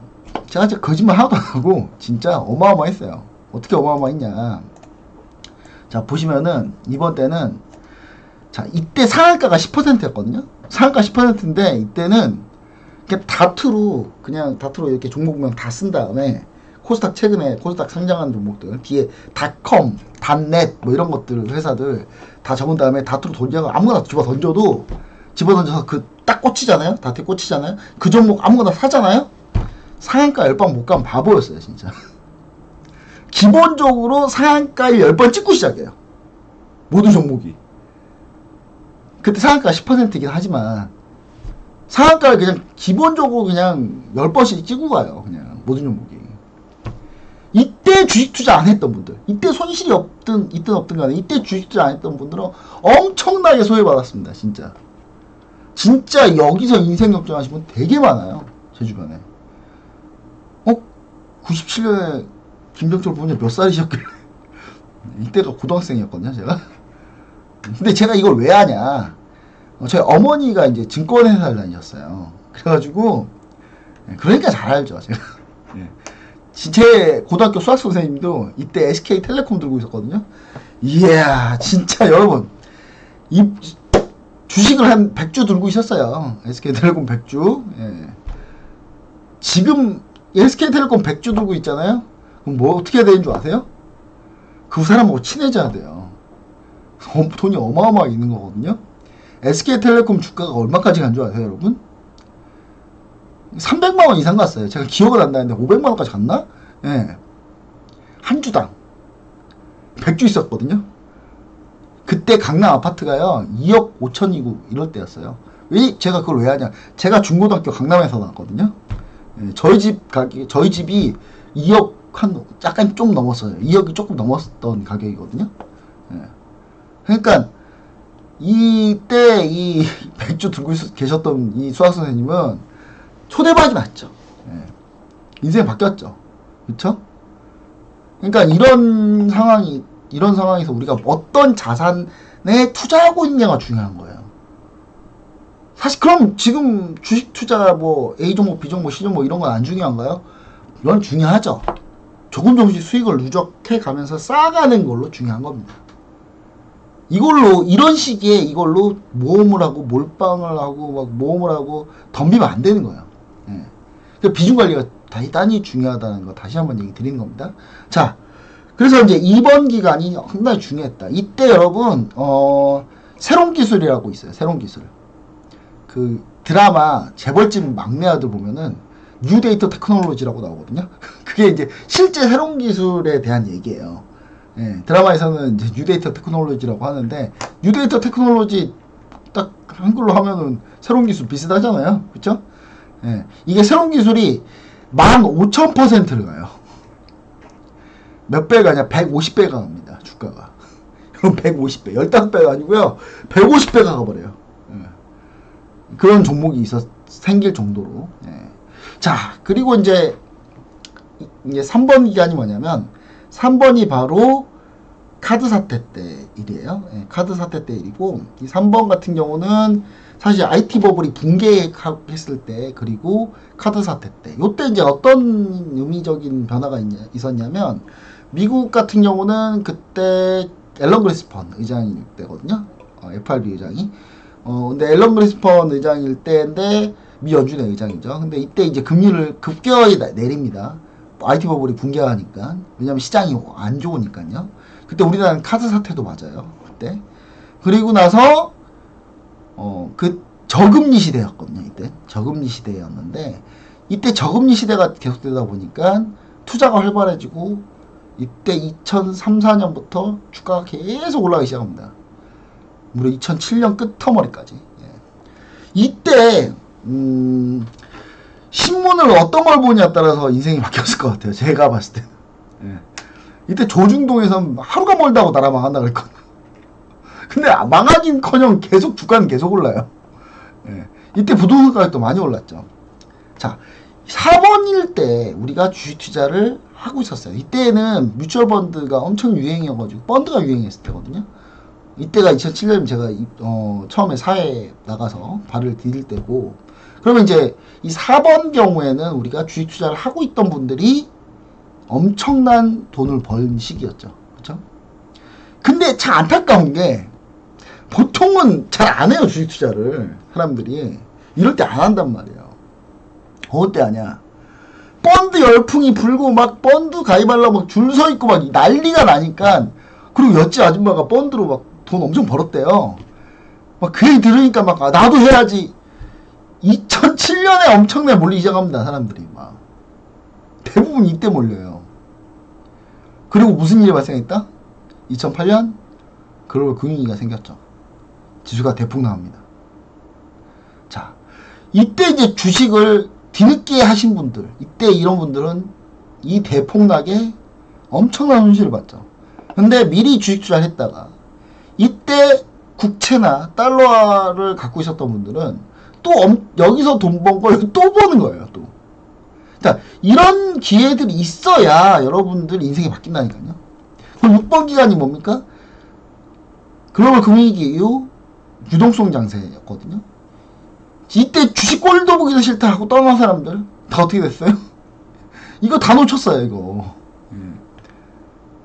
제가 진짜 거짓말 하나도 안 하고 진짜 어마어마했어요. 어떻게 어마어마했냐? 자, 보시면은 이번 때는, 자, 이때 상한가가 10%였거든요. 상한가 10%인데 이때는 그냥 다트로 이렇게 종목명 다 쓴 다음에 코스닥, 최근에 코스닥 상장한 종목들 뒤에 닷컴, 닷넷 뭐 이런 것들 회사들 다 적은 다음에 다트로 던져, 아무거나 집어 던져서 그 딱 꽂히잖아요. 다트에 꽂히잖아요. 그 종목 아무거나 사잖아요. 상한가 10번 못 가면 바보였어요, 진짜. 기본적으로 상한가를 10번 찍고 시작해요, 모든 종목이. 그때 상한가 10%이긴 하지만 상한가를 그냥 기본적으로 그냥 10번씩 찍고 가요, 그냥 모든 종목이. 이때 주식 투자 안 했던 분들, 이때 손실이 있든 없든 간에 이때 주식 투자 안 했던 분들은 엄청나게 소외받았습니다. 진짜 여기서 인생 역전하신 분 되게 많아요, 제 주변에. 97년에 김병철 부모님 몇 살이셨길래 이때가 고등학생이었거든요, 제가. 근데 제가 이걸 왜 하냐, 저희 어머니가 이제 증권회사를 다니셨어요. 그래가지고, 그러니까 잘 알죠, 제가. 제 고등학교 수학 선생님도 이때 SK텔레콤 들고 있었거든요. 이야, 진짜 여러분, 이 주식을 한 100주 들고 있었어요. SK텔레콤 100주. 예. 지금 SK텔레콤 100주 들고 있잖아요. 그럼 뭐 어떻게 해야 되는 줄 아세요? 그 사람하고 친해져야 돼요. 돈이 어마어마하게 있는 거거든요. SK텔레콤 주가가 얼마까지 간 줄 아세요, 여러분? 300만원 이상 갔어요. 제가 기억을 안 나는데 500만원까지 갔나? 예. 한 주당 100주 있었거든요. 그때 강남 아파트가요 2억 5천이고 이럴 때였어요. 제가 그걸 왜 하냐, 제가 중고등학교 강남에서 나왔거든요. 예. 저희 집이 2억 약간 좀 넘었어요. 2억이 조금 넘었던 가격이거든요. 예. 그러니까 이때 이 100주 들고 계셨던 이 수학 선생님은 초대박이 났죠. 예. 인생이 바뀌었죠. 그쵸? 그러니까 이런 상황에서 우리가 어떤 자산에 투자하고 있느냐가 중요한 거예요. 사실 그럼 지금 주식 투자 뭐 A 종목, B 종목, C 종목 이런 건 안 중요한가요? 이건 중요하죠. 조금씩 수익을 누적해 가면서 쌓아가는 걸로 중요한 겁니다. 이런 시기에 이걸로 모험을 하고 몰빵을 하고 막 모험을 하고 덤비면 안 되는 거예요. 예. 그러니까 비중 관리가 대단히 중요하다는 거 다시 한번 얘기 드리는 겁니다. 자, 그래서 이제 이번 기간이 상당히 중요했다. 이때 여러분 새로운 기술이라고 있어요. 새로운 기술. 그 드라마 재벌집 막내 아들 보면은 뉴 데이터 테크놀로지라고 나오거든요. 그게 이제 실제 새로운 기술에 대한 얘기예요. 예, 드라마에서는 이제 뉴데이터 테크놀로지라고 하는데, 뉴데이터 테크놀로지 딱 한글로 하면은 새로운 기술 비슷하잖아요. 그쵸? 예, 이게 새로운 기술이 15,000%를 가요. 몇 배가 아니라 150배가 갑니다. 주가가. 그럼 150배. 15배가 아니고요. 150배가 가버려요. 예. 그런 종목이 생길 정도로. 예. 자, 그리고 이제 3번 기간이 뭐냐면, 3번이 바로 카드 사태 때 일이에요. 예, 카드 사태 때 일이고, 이 3번 같은 경우는 사실 IT 버블이 붕괴했을 때, 그리고 카드 사태 때, 요때 이제 어떤 의미적인 변화가 있었냐면, 미국 같은 경우는 그때 앨런 그리스펀 의장일 때거든요. FRB 의장이. 근데 앨런 그리스펀 의장일 때인데, 미 연준의 의장이죠. 근데 이때 이제 금리를 급격히 내립니다. IT 버블이 붕괴하니까. 왜냐면 시장이 안 좋으니까요. 그때 우리나라는 카드 사태도 맞아요. 그때. 그리고 나서 그 저금리 시대였거든요. 이때 저금리 시대였는데, 이때 저금리 시대가 계속되다 보니까 투자가 활발해지고, 이때 2003, 4년부터 주가가 계속 올라가기 시작합니다. 무려 2007년 끝터머리까지. 예. 이때 신문을 어떤 걸 보냐에 따라서 인생이 바뀌었을 것 같아요. 제가 봤을 때는. 예. 이때 조중동에선 하루가 멀다고 나라 망한다 그랬거든요. 근데 망하긴커녕 계속 주가는 계속 올라요. 예. 이때 부동산 가격도 많이 올랐죠. 자, 4번일 때 우리가 주식 투자를 하고 있었어요. 이때는 뮤추얼 펀드가 엄청 유행이어가지고 펀드가 유행했을 때거든요. 이때가 2007년 제가 처음에 사회에 나가서 발을 디딜 때고, 그러면 이제 이 4번 경우에는 우리가 주식 투자를 하고 있던 분들이 엄청난 돈을 번 시기였죠. 그렇죠? 근데 참 안타까운 게, 보통은 잘 안 해요. 주식 투자를 사람들이 이럴 때 안 한단 말이에요. 어느 때 하냐? 펀드 열풍이 불고 막 펀드 가입하려고 막 줄 서 있고 막 난리가 나니까, 그리고 여찌 아줌마가 펀드로 막 돈 엄청 벌었대요. 막 그 얘기 들으니까 막 나도 해야지. 2007년에 엄청나게 몰리기 시작합니다. 사람들이 막 대부분 이때 몰려요. 그리고 무슨 일이 발생했다? 2008년 글로벌 금융위기가 생겼죠. 지수가 대폭 나갑니다. 자, 이때 이제 주식을 뒤늦게 하신 분들, 이때 이런 분들은 이 대폭락에 엄청난 손실을 봤죠. 근데 미리 주식 투자를 했다가 이때 국채나 달러를 갖고 있었던 분들은 또 여기서 돈 번 걸 또 버는 거예요. 또. 자, 이런 기회들이 있어야 여러분들 인생이 바뀐다니까요. 그럼 6번 기간이 뭡니까? 글로벌 금융위기 이후 유동성 장세였거든요. 이때 주식 꼴도 보기도 싫다 하고 떠난 사람들 다 어떻게 됐어요? 이거 다 놓쳤어요. 이거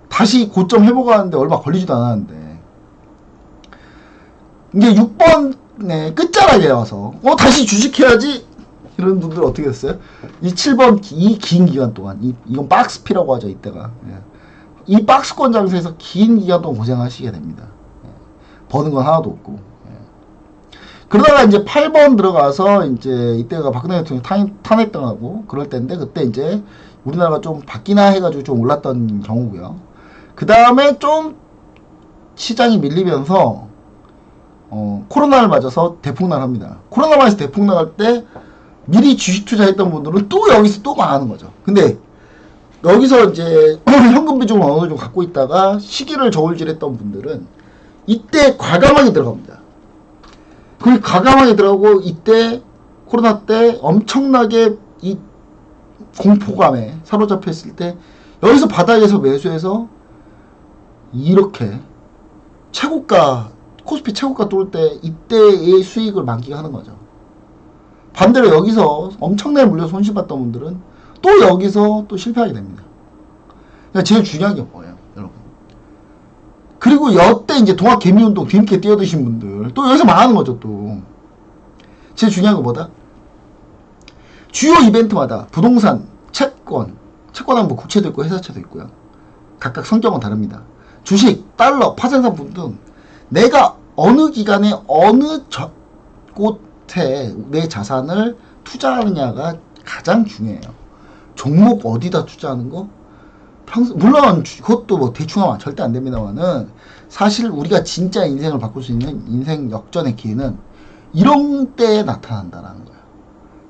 다시 고점 회복하는데 얼마 걸리지도 않았는데, 이제 6번에 끝자락에 와서 다시 주식해야지 이런 분들 어떻게 됐어요? 이 7번 이 긴 기간 동안 이건 박스피라고 하죠. 이때가 이 박스권 장세에서 긴 기간 동안 고생하시게 됩니다. 버는 건 하나도 없고. 그러다가 이제 8번 들어가서 이제 이때가 박근혜 대통령 탄핵당하고 그럴 때인데, 그때 이제 우리나라가 좀 바뀌나 해가지고 좀 올랐던 경우고요. 그 다음에 좀 시장이 밀리면서 코로나를 맞아서 대폭락합니다. 코로나 맞아서 대폭락할 때 미리 주식 투자했던 분들은 또 여기서 또 망하는 거죠. 근데 여기서 이제 현금 비중을 어느 정도 갖고 있다가 시기를 저울질했던 분들은 이때 과감하게 들어갑니다. 그 과감하게 들어가고, 이때 코로나 때 엄청나게 이 공포감에 사로잡혀 있을 때 여기서 바닥에서 매수해서 이렇게 최고가, 코스피 최고가 뚫을 때 이때의 수익을 만끽하는 거죠. 반대로 여기서 엄청나게 물려 손실봤던 분들은 또 여기서 또 실패하게 됩니다. 그러니까 제일 중요한 게 뭐예요, 여러분? 그리고 여태 이제 동학 개미운동 뒤늦게 뛰어드신 분들 또 여기서 망하는 거죠. 또 제일 중요한 거 뭐다? 주요 이벤트마다 부동산, 채권은 뭐 국채도 있고 회사채도 있고요. 각각 성격은 다릅니다. 주식, 달러, 파생상품 등 내가 어느 기간에 어느 곳에 내 자산을 투자하느냐가 가장 중요해요. 종목 어디다 투자하는 거? 평소, 물론 그것도 뭐 대충 하면 절대 안 됩니다만은 사실 우리가 진짜 인생을 바꿀 수 있는 인생 역전의 기회는 이런 때에 나타난다라는 거예요.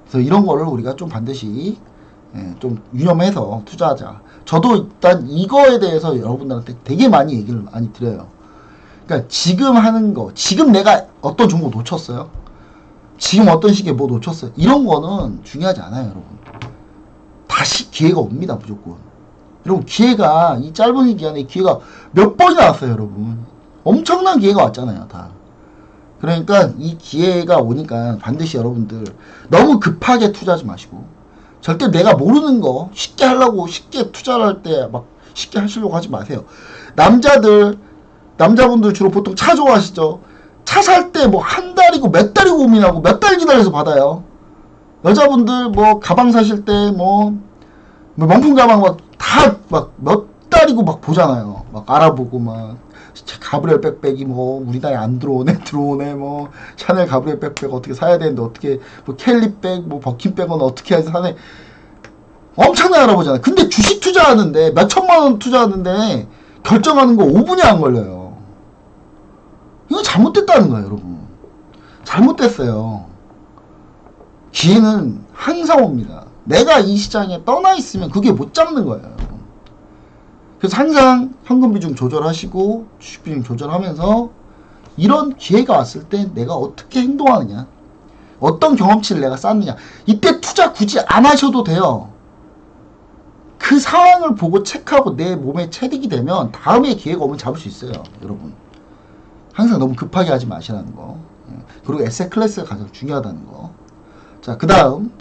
그래서 이런 거를 우리가 좀 반드시 좀 유념해서 투자하자. 저도 일단 이거에 대해서 여러분들한테 되게 많이 얘기를 많이 드려요. 그러니까 지금 하는 거, 지금 내가 어떤 종목 놓쳤어요? 지금 어떤 시기에 뭐 놓쳤어요? 이런 거는 중요하지 않아요, 여러분. 다시 기회가 옵니다, 무조건. 여러분, 기회가, 이 짧은 기간에 기회가 몇 번이나 왔어요, 여러분. 엄청난 기회가 왔잖아요, 다. 그러니까 이 기회가 오니까 반드시 여러분들 너무 급하게 투자하지 마시고, 절대 내가 모르는 거 쉽게 하려고 쉽게 투자를 할 때 막 쉽게 하시려고 하지 마세요. 남자분들 주로 보통 차 좋아하시죠? 차 살 때 뭐 한 달이고 몇 달이고 고민하고 몇 달 기다려서 받아요. 여자분들 뭐 가방 사실 때 뭐 명품 가방 막 다 막 몇 달이고 막 보잖아요. 막 알아보고 막 가브리엘 백백이 뭐 우리나라에 안 들어오네 뭐 샤넬 가브리엘 백백 어떻게 사야 되는데 어떻게 뭐 켈리 백 뭐 버킨 백은 어떻게 해서 사네 엄청나게 알아보잖아요. 근데 주식 투자하는데 몇 천만 원 투자하는데 결정하는 거 5분이 안 걸려요. 이거 잘못됐다는 거예요, 여러분. 잘못됐어요. 기회는 항상 옵니다. 내가 이 시장에 떠나 있으면 그게 못 잡는 거예요. 그래서 항상 현금 비중 조절하시고 주식 비중 조절하면서 이런 기회가 왔을 때 내가 어떻게 행동하느냐, 어떤 경험치를 내가 쌓느냐. 이때 투자 굳이 안 하셔도 돼요. 그 상황을 보고 체크하고 내 몸에 체득이 되면 다음에 기회가 오면 잡을 수 있어요, 여러분. 항상 너무 급하게 하지 마시라는 거. 그리고 에세 클래스가 가장 중요하다는 거. 자, 그 다음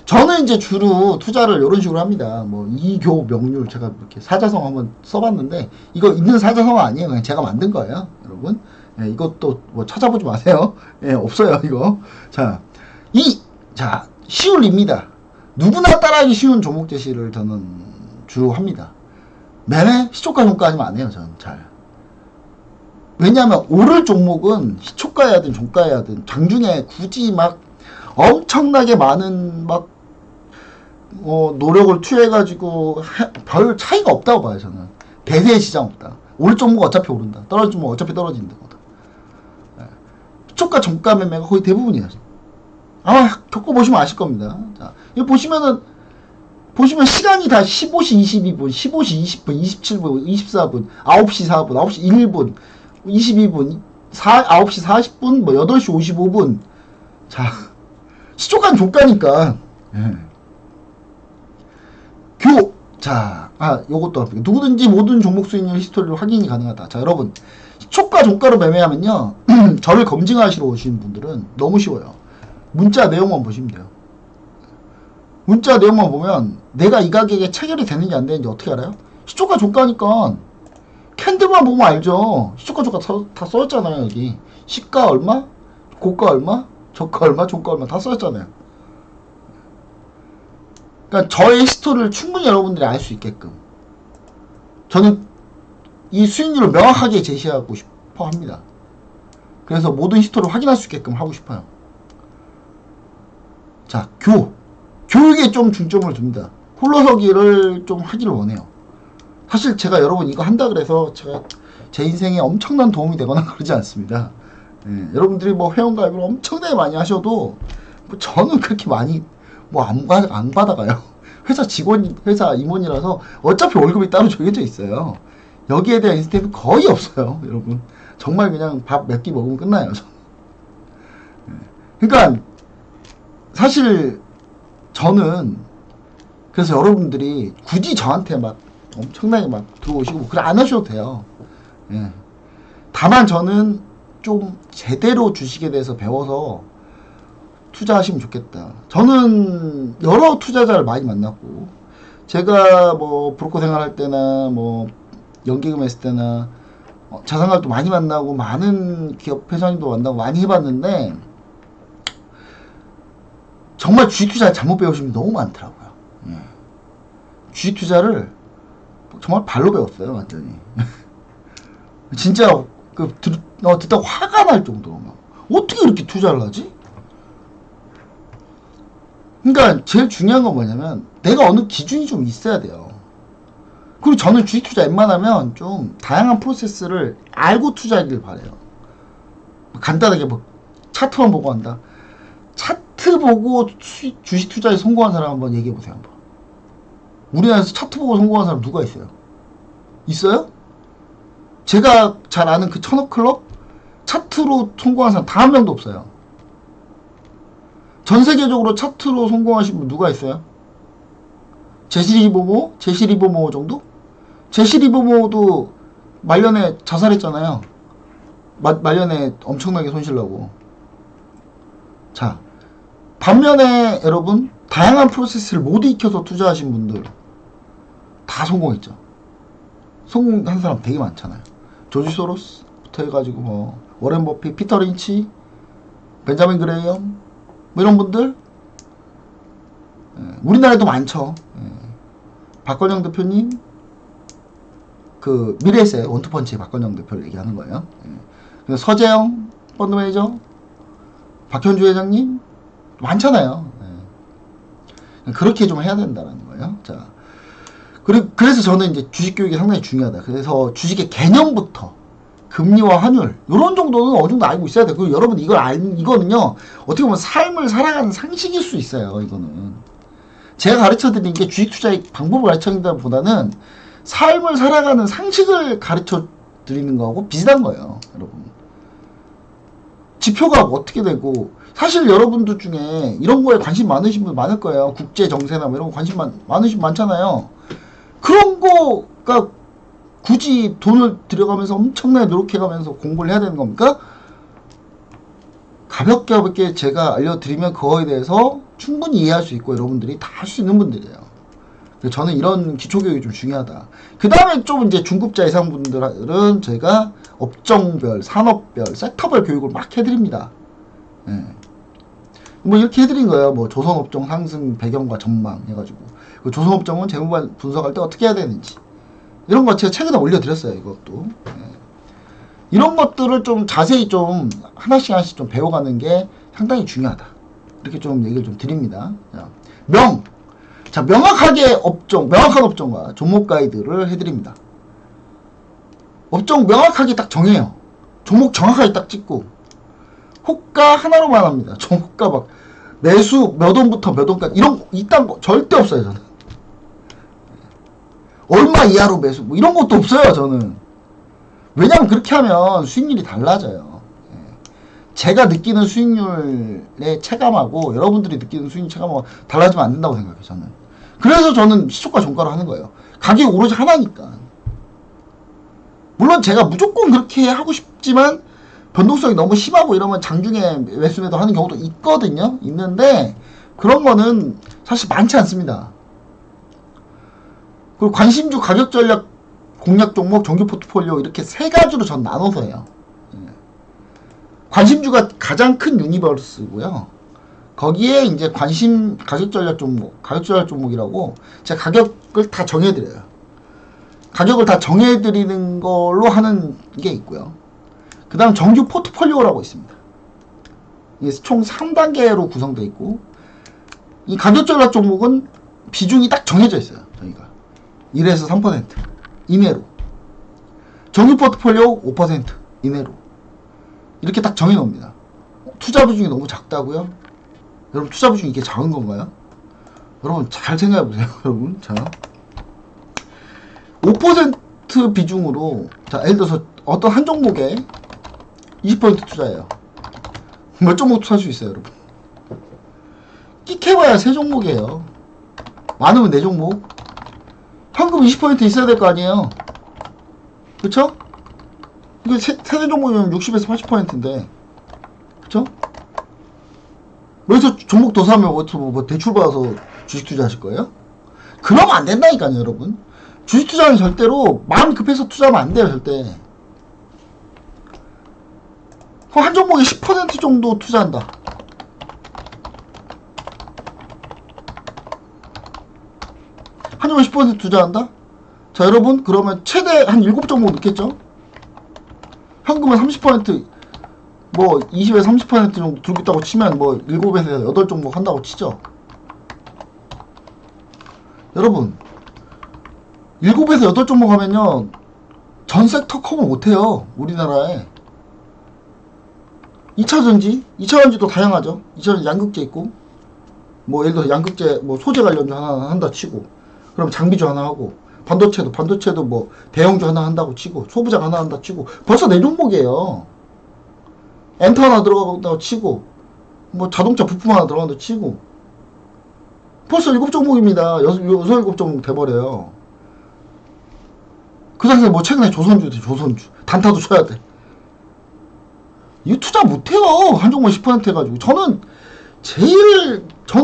저는 이제 주로 투자를 이런 식으로 합니다. 뭐 이교 명률 제가 이렇게 사자성 한번 써봤는데 이거 있는 사자성 아니에요. 그냥 제가 만든 거예요, 여러분. 이것도 뭐 찾아보지 마세요. 없어요, 이거. 자, 시울입니다. 누구나 따라하기 쉬운 종목 제시를 저는 주로 합니다. 매매 시초가 종가하면 안 해요, 저는 잘. 왜냐하면 오를 종목은 시초가야든 종가야든 장중에 굳이 막 엄청나게 많은 막 노력을 투여해가지고 별 차이가 없다고 봐요, 저는. 대세의 시장 없다. 오를 종목 어차피 오른다. 떨어질 종목 어차피 떨어진다. 시초가 종가 매매가 거의 대부분이에요. 아마 겪어보시면 아실 겁니다. 자, 이거 보시면 시간이 다 15시 22분, 15시 20분, 27분, 24분, 9시 4분, 9시 1분, 22분, 9시 40분, 뭐 8시 55분. 자, 시초가 종가니까. 요것도 누구든지 모든 종목 수익률 히스토리를 확인이 가능하다. 자, 여러분, 시초가 종가로 매매하면요, 저를 검증하시러 오시는 분들은 너무 쉬워요. 문자 내용만 보시면 돼요. 문자 내용만 보면 내가 이 가격에 체결이 되는지 안 되는지 어떻게 알아요? 시초가 종가니까 캔들만 보면 알죠. 시초가 종가 다 써있잖아요. 여기 시가 얼마, 고가 얼마, 저가 얼마, 종가 얼마 다 써있잖아요. 그러니까 저의 히스토리를 충분히 여러분들이 알 수 있게끔 저는 이 수익률을 명확하게 제시하고 싶어 합니다. 그래서 모든 히스토리를 확인할 수 있게끔 하고 싶어요. 자, 교육에 좀 중점을 둡니다. 홀로서기를 좀 하기를 원해요. 사실 제가 여러분 이거 한다 그래서 제가 제 인생에 엄청난 도움이 되거나 그러지 않습니다. 여러분들이 뭐 회원가입을 엄청나게 많이 하셔도 뭐 저는 그렇게 많이 뭐 안 받아가요. 회사 임원이라서 어차피 월급이 따로 정해져 있어요. 여기에 대한 인센티브 거의 없어요, 여러분. 정말 그냥 밥 몇 끼 먹으면 끝나요. 그러니까 사실 저는 그래서 여러분들이 굳이 저한테 막 엄청나게 막 들어오시고 뭐 그래 안 하셔도 돼요. 다만 저는 좀 제대로 주식에 대해서 배워서 투자하시면 좋겠다. 저는 여러 투자자를 많이 만났고 제가 뭐 브로커 생활할 때나 뭐 연기금 했을 때나 자산가도 많이 만나고 많은 기업 회장님도 만나고 많이 해봤는데 정말 주식 투자를 잘못 배우시는 분이 너무 많더라고요. 주식 투자를 정말 발로 배웠어요, 완전히. 진짜 듣다 화가 날 정도로 막 어떻게 이렇게 투자를 하지? 그러니까 제일 중요한 건 뭐냐면 내가 어느 기준이 좀 있어야 돼요. 그리고 저는 주식 투자 웬만하면 좀 다양한 프로세스를 알고 투자하길 바래요. 간단하게 뭐 차트만 보고 한다. 차트 보고 주식 투자에 성공한 사람 한번 얘기해 보세요. 한번. 우리나라에서 차트 보고 성공한 사람 누가 있어요? 있어요? 제가 잘 아는 그 천억클럽 차트로 성공한 사람 단 한 명도 없어요. 전 세계적으로 차트로 성공하신 분 누가 있어요? 제시리버모 정도? 제시리버모도 말년에 자살했잖아요. 말년에 엄청나게 손실나고. 자, 반면에 여러분 다양한 프로세스를 모두 익혀서 투자하신 분들 다 성공했죠. 성공한 사람 되게 많잖아요. 조지 소로스부터 해가지고 뭐 워렌 버핏, 피터 린치, 벤자민 그레이엄 뭐 이런 분들 우리나라에도 많죠. 박건영 대표님 그 미래에셋 원투펀치의 박건영 대표를 얘기하는 거예요. 서재영 펀드 매니저, 박현주 회장님 많잖아요. 그렇게 좀 해야 된다는 거예요. 자, 그래서 저는 이제 주식 교육이 상당히 중요하다. 그래서 주식의 개념부터 금리와 환율 이런 정도는 어느 정도 알고 있어야 돼요. 그리고 여러분 이거는요 어떻게 보면 삶을 살아가는 상식일 수 있어요. 이거는 제가 가르쳐 드리는 게 주식 투자의 방법을 가르쳐 드린다보다는 삶을 살아가는 상식을 가르쳐 드리는 거하고 비슷한 거예요. 여러분 지표가 어떻게 되고 사실 여러분들 중에 이런 거에 관심 많으신 분 많을 거예요. 국제 정세나 뭐 이런 거 관심 많으신 분 많잖아요. 그런 거가 굳이 돈을 들여가면서 엄청나게 노력해가면서 공부를 해야 되는 겁니까? 가볍게 제가 알려드리면 그거에 대해서 충분히 이해할 수 있고 여러분들이 다 할 수 있는 분들이에요. 그래서 저는 이런 기초교육이 좀 중요하다. 그 다음에 좀 이제 중급자 이상 분들은 제가 업종별, 산업별, 섹터별 교육을 막 해드립니다. 예. 뭐 이렇게 해드린 거예요. 뭐 조선업종 상승 배경과 전망 해가지고 그 조선업종은 재무 분석할 때 어떻게 해야 되는지 이런 거 제가 최근에 올려드렸어요. 이것도 이런 것들을 좀 자세히 좀 하나씩 좀 배워가는 게 상당히 중요하다. 이렇게 좀 얘기를 좀 드립니다. 자, 명확하게 명확한 업종과 종목 가이드를 해드립니다. 업종 명확하게 딱 정해요. 종목 정확하게 딱 찍고 호가 하나로만 합니다. 호가 막 매수 몇 원부터 몇 원까지 이딴 거 절대 없어요. 저는 얼마 이하로 매수 뭐 이런 것도 없어요. 저는 왜냐면 그렇게 하면 수익률이 달라져요. 제가 느끼는 수익률의 체감하고 여러분들이 느끼는 수익률 체감하고 달라지면 안 된다고 생각해요. 저는 그래서 저는 시초가 종가로 하는 거예요. 가격이 오로지 하나니까. 물론 제가 무조건 그렇게 하고 싶지만 변동성이 너무 심하고 이러면 장중에 매수매도 하는 경우도 있거든요. 있는데 그런 거는 사실 많지 않습니다. 그리고 관심주 가격 전략 공략 종목 정규 포트폴리오 이렇게 세 가지로 전 나눠서 해요. 관심주가 가장 큰 유니버스고요. 거기에 이제 가격 전략 종목이라고 제가 가격을 다 정해드려요. 가격을 다 정해드리는 걸로 하는 게 있고요. 그 다음 정규 포트폴리오라고 있습니다. 이게 총 3단계로 구성되어 있고 이 가격 전략 종목은 비중이 딱 정해져 있어요. 저희가 1에서 3% 이내로 정규 포트폴리오 5% 이내로 이렇게 딱 정해 놓습니다. 투자 비중이 너무 작다고요? 여러분 투자 비중이 이게 작은 건가요? 여러분 잘 생각해 보세요. 여러분 자 5% 비중으로 자 예를 들어서 어떤 한 종목에 20% 투자해요. 몇 종목 투자할 수 있어요, 여러분? 끽해봐야 3종목이에요. 많으면 4종목. 현금 20% 있어야 될 거 아니에요? 그쵸? 이게 세대 종목이면 60에서 80%인데, 그쵸? 여기서 종목 더 사면 뭐 대출 받아서 주식 투자하실 거예요? 그러면 안 된다니까요, 여러분. 주식 투자는 절대로 마음 급해서 투자하면 안 돼요, 절대. 한 종목에 10% 정도 투자한다. 한 종목에 10% 투자한다? 자, 여러분, 그러면 최대 한 7종목 넣겠죠? 현금은 30%, 뭐, 20에서 30% 정도 들고 있다고 치면, 뭐, 7에서 8종목 한다고 치죠? 여러분 7에서 8종목 하면요 전 섹터 커버 못해요. 우리나라에 2차전지도 다양하죠. 2차전지 양극재 있고 뭐 예를 들어 양극재 뭐 소재 관련주 하나 한다 치고 그럼 장비주 하나 하고 반도체도 뭐 대형주 하나 한다고 치고 소부장 하나 한다 치고 벌써 4종목이에요. 엔터 하나 들어간다고 치고 뭐 자동차 부품 하나 들어간다고 치고 벌써 7종목입니다. 7종목 돼버려요. 그 상태에 뭐 최근에 조선주 단타도 쳐야 돼. 이거 투자 못해요. 한 종목 10% 해가지고. 저는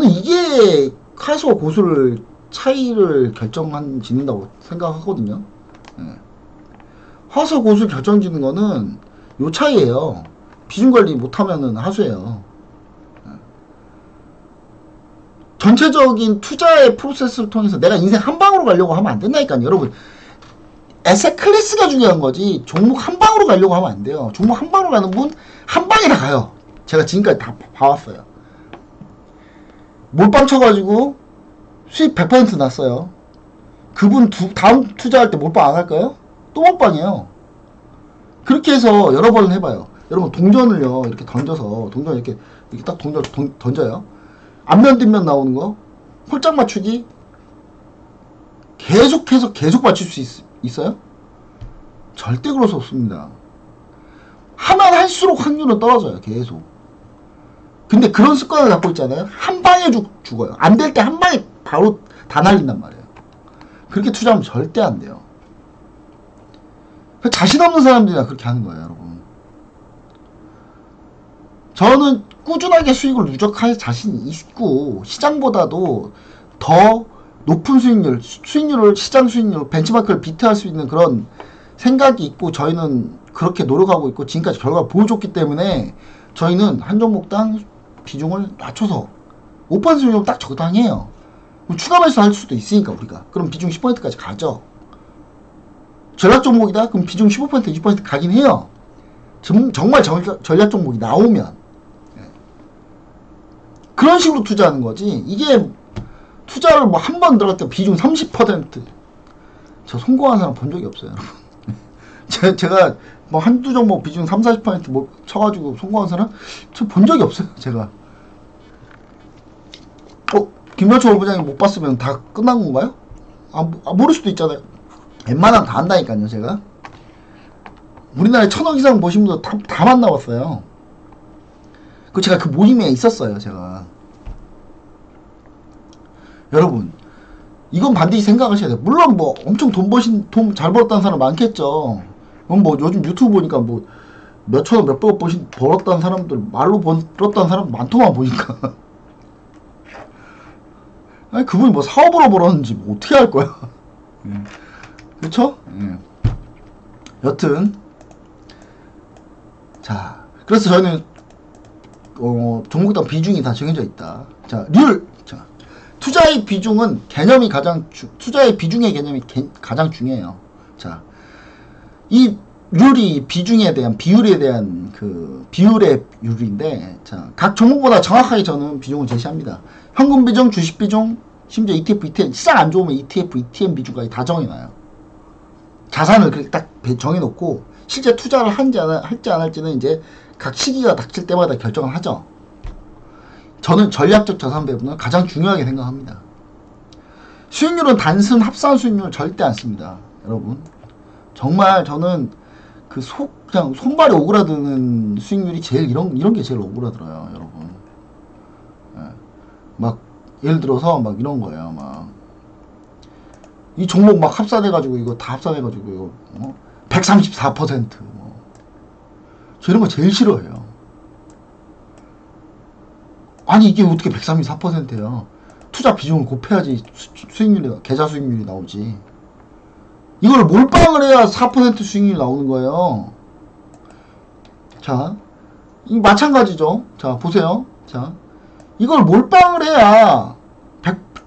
이게 카수와 고수를 차이를 짓는다고 생각하거든요. 예. 하수와 고수 결정짓는 거는 요 차이예요. 비중 관리 못하면은 하수예요. 예. 전체적인 투자의 프로세스를 통해서 내가 인생 한 방으로 가려고 하면 안 된다니까요. 여러분 에셋 클래스가 중요한 거지 종목 한 방으로 가려고 하면 안 돼요. 종목 한 방으로 가는 분 한 방에 다 가요. 제가 지금까지 다 봐왔어요. 몰빵 쳐가지고 수익 100% 났어요. 그분 다음 투자할 때 몰빵 안 할까요? 또 몰빵이에요. 그렇게 해서 여러 번을 해봐요. 여러분 동전을요 이렇게 던져서 동전 이렇게 딱 던져요. 앞면 뒷면 나오는 거 홀짝 맞추기 계속해서 계속 맞출 수 있어요? 절대 그럴 수 없습니다. 하면 할수록 확률은 떨어져요. 계속. 근데 그런 습관을 갖고 있잖아요. 한 방에 죽어요. 안 될 때 한 방에 바로 다 날린단 말이에요. 그렇게 투자하면 절대 안 돼요. 자신 없는 사람들이나 그렇게 하는 거예요, 여러분. 저는 꾸준하게 수익을 누적할 자신이 있고 시장보다도 더 높은 수익률을 시장 수익률 벤치마크를 비트할 수 있는 그런 생각이 있고 저희는 그렇게 노력하고 있고 지금까지 결과가 보여줬기 때문에 저희는 한 종목당 비중을 낮춰서 5% 수익률 딱 적당해요. 추가 매수 할 수도 있으니까 우리가 그럼 비중 10%까지 가죠. 전략 종목이다? 그럼 비중 15% 20% 가긴 해요. 정말 전략 종목이 나오면 그런 식으로 투자하는 거지. 이게 투자를 뭐 한 번 들어갈 때 비중 30% 저 성공한 사람 본 적이 없어요, 여러분. 제가 뭐 한두 종목 비중 30-40% 뭐 쳐가지고 성공한 사람 저 본 적이 없어요, 제가. 김현철 부장님 못 봤으면 다 끝난 건가요? 모를 수도 있잖아요. 웬만하면 다 한다니까요, 제가. 우리나라에 1000억 이상 보신 분들 다 만나봤어요. 제가 그 모임에 있었어요, 제가. 여러분, 이건 반드시 생각하셔야 돼요. 물론 뭐 엄청 돈 잘 벌었다는 사람 많겠죠. 뭐 요즘 유튜브 보니까 뭐 몇천원 몇백억 벌었다는 사람들, 말로 벌었다는 사람 많더만 보니까. 아니 그분이 뭐 사업으로 벌었는지 뭐 어떻게 할 거야. 그쵸? 여튼 자, 그래서 저희는 종목당 비중이 다 정해져 있다. 자, 투자의 비중은 투자의 비중의 개념이 가장 중요해요. 자, 이 률이 비율에 대한 그 비율의 률인데, 자, 각 종목보다 정확하게 저는 비중을 제시합니다. 현금 비중, 주식 비중, 심지어 ETF, 시장 안 좋으면 ETF, ETN 비중까지 다 정해놔요. 자산을 그렇게 딱 정해놓고 실제 투자를 할지 안 할지는 이제 각 시기가 닥칠 때마다 결정을 하죠. 저는 전략적 자산 배분을 가장 중요하게 생각합니다. 수익률은 단순 합산 수익률 절대 안 씁니다, 여러분. 정말 저는 그냥 손발이 오그라드는 수익률이 제일 이런 게 제일 오그라들어요, 여러분. 막 예를 들어서 막 이런 거예요. 막 이 종목 막 합산해가지고 이거 다 합산해가지고 이거 134% 뭐. 저 이런 거 제일 싫어해요. 아니 이게 어떻게 134%예요? 투자 비중을 곱해야지 계좌 수익률이 나오지. 이걸 몰빵을 해야 4% 수익률이 나오는 거예요. 자, 이 마찬가지죠. 자, 보세요. 자, 이걸 몰빵을 해야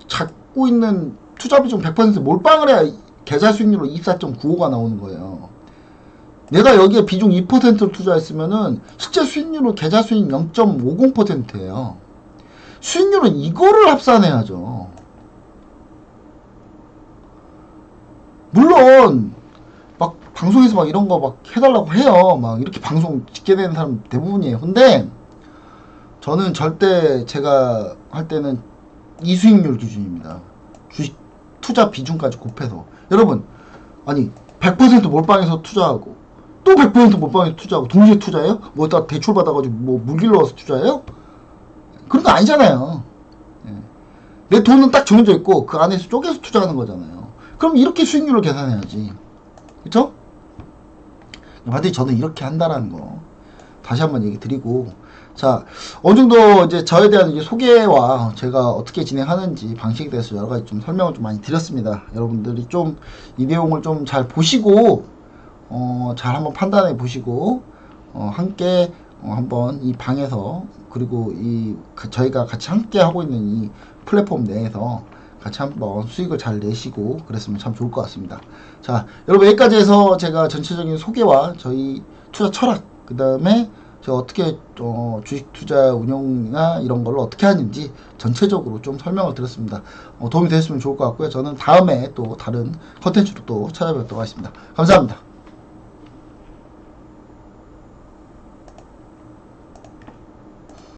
갖고 있는 투자 비중 100% 몰빵을 해야 계좌 수익률로 24.95가 나오는 거예요. 내가 여기에 비중 2%를 투자했으면은 실제 수익률은 계좌 수익 0.50%예요. 수익률은 이거를 합산해야죠. 물론 막 방송에서 막 이런 거 막 해달라고 해요. 막 이렇게 방송 찍게 되는 사람 대부분이에요. 근데 저는 절대 제가 할 때는 이수익률 기준입니다. 주식 투자 비중까지 곱해서. 여러분, 아니 100% 몰빵해서 투자하고 또 100% 몰빵해서 투자하고 동시에 투자해요? 뭐 다 대출 받아가지고 뭐 물길로 와서 투자해요? 그런 거 아니잖아요. 예. 내 돈은 딱 정해져 있고 그 안에서 쪼개서 투자하는 거잖아요. 그럼 이렇게 수익률을 계산해야지. 그쵸? 반드시 저는 이렇게 한다라는 거 다시 한번 얘기 드리고, 자, 어느 정도 이제 저에 대한 이제 소개와 제가 어떻게 진행하는지 방식에 대해서 여러 가지 좀 설명을 좀 많이 드렸습니다. 여러분들이 좀 이 내용을 좀 잘 보시고, 잘 한번 판단해 보시고, 함께, 한번 이 방에서, 그리고 저희가 같이 함께 하고 있는 이 플랫폼 내에서 같이 한번 수익을 잘 내시고 그랬으면 참 좋을 것 같습니다. 자, 여러분 여기까지 해서 제가 전체적인 소개와 저희 투자 철학, 그 다음에 제가 어떻게 주식 투자 운용이나 이런 걸 어떻게 하는지 전체적으로 좀 설명을 드렸습니다. 도움이 됐으면 좋을 것 같고요. 저는 다음에 또 다른 컨텐츠로 또 찾아뵙도록 하겠습니다. 감사합니다.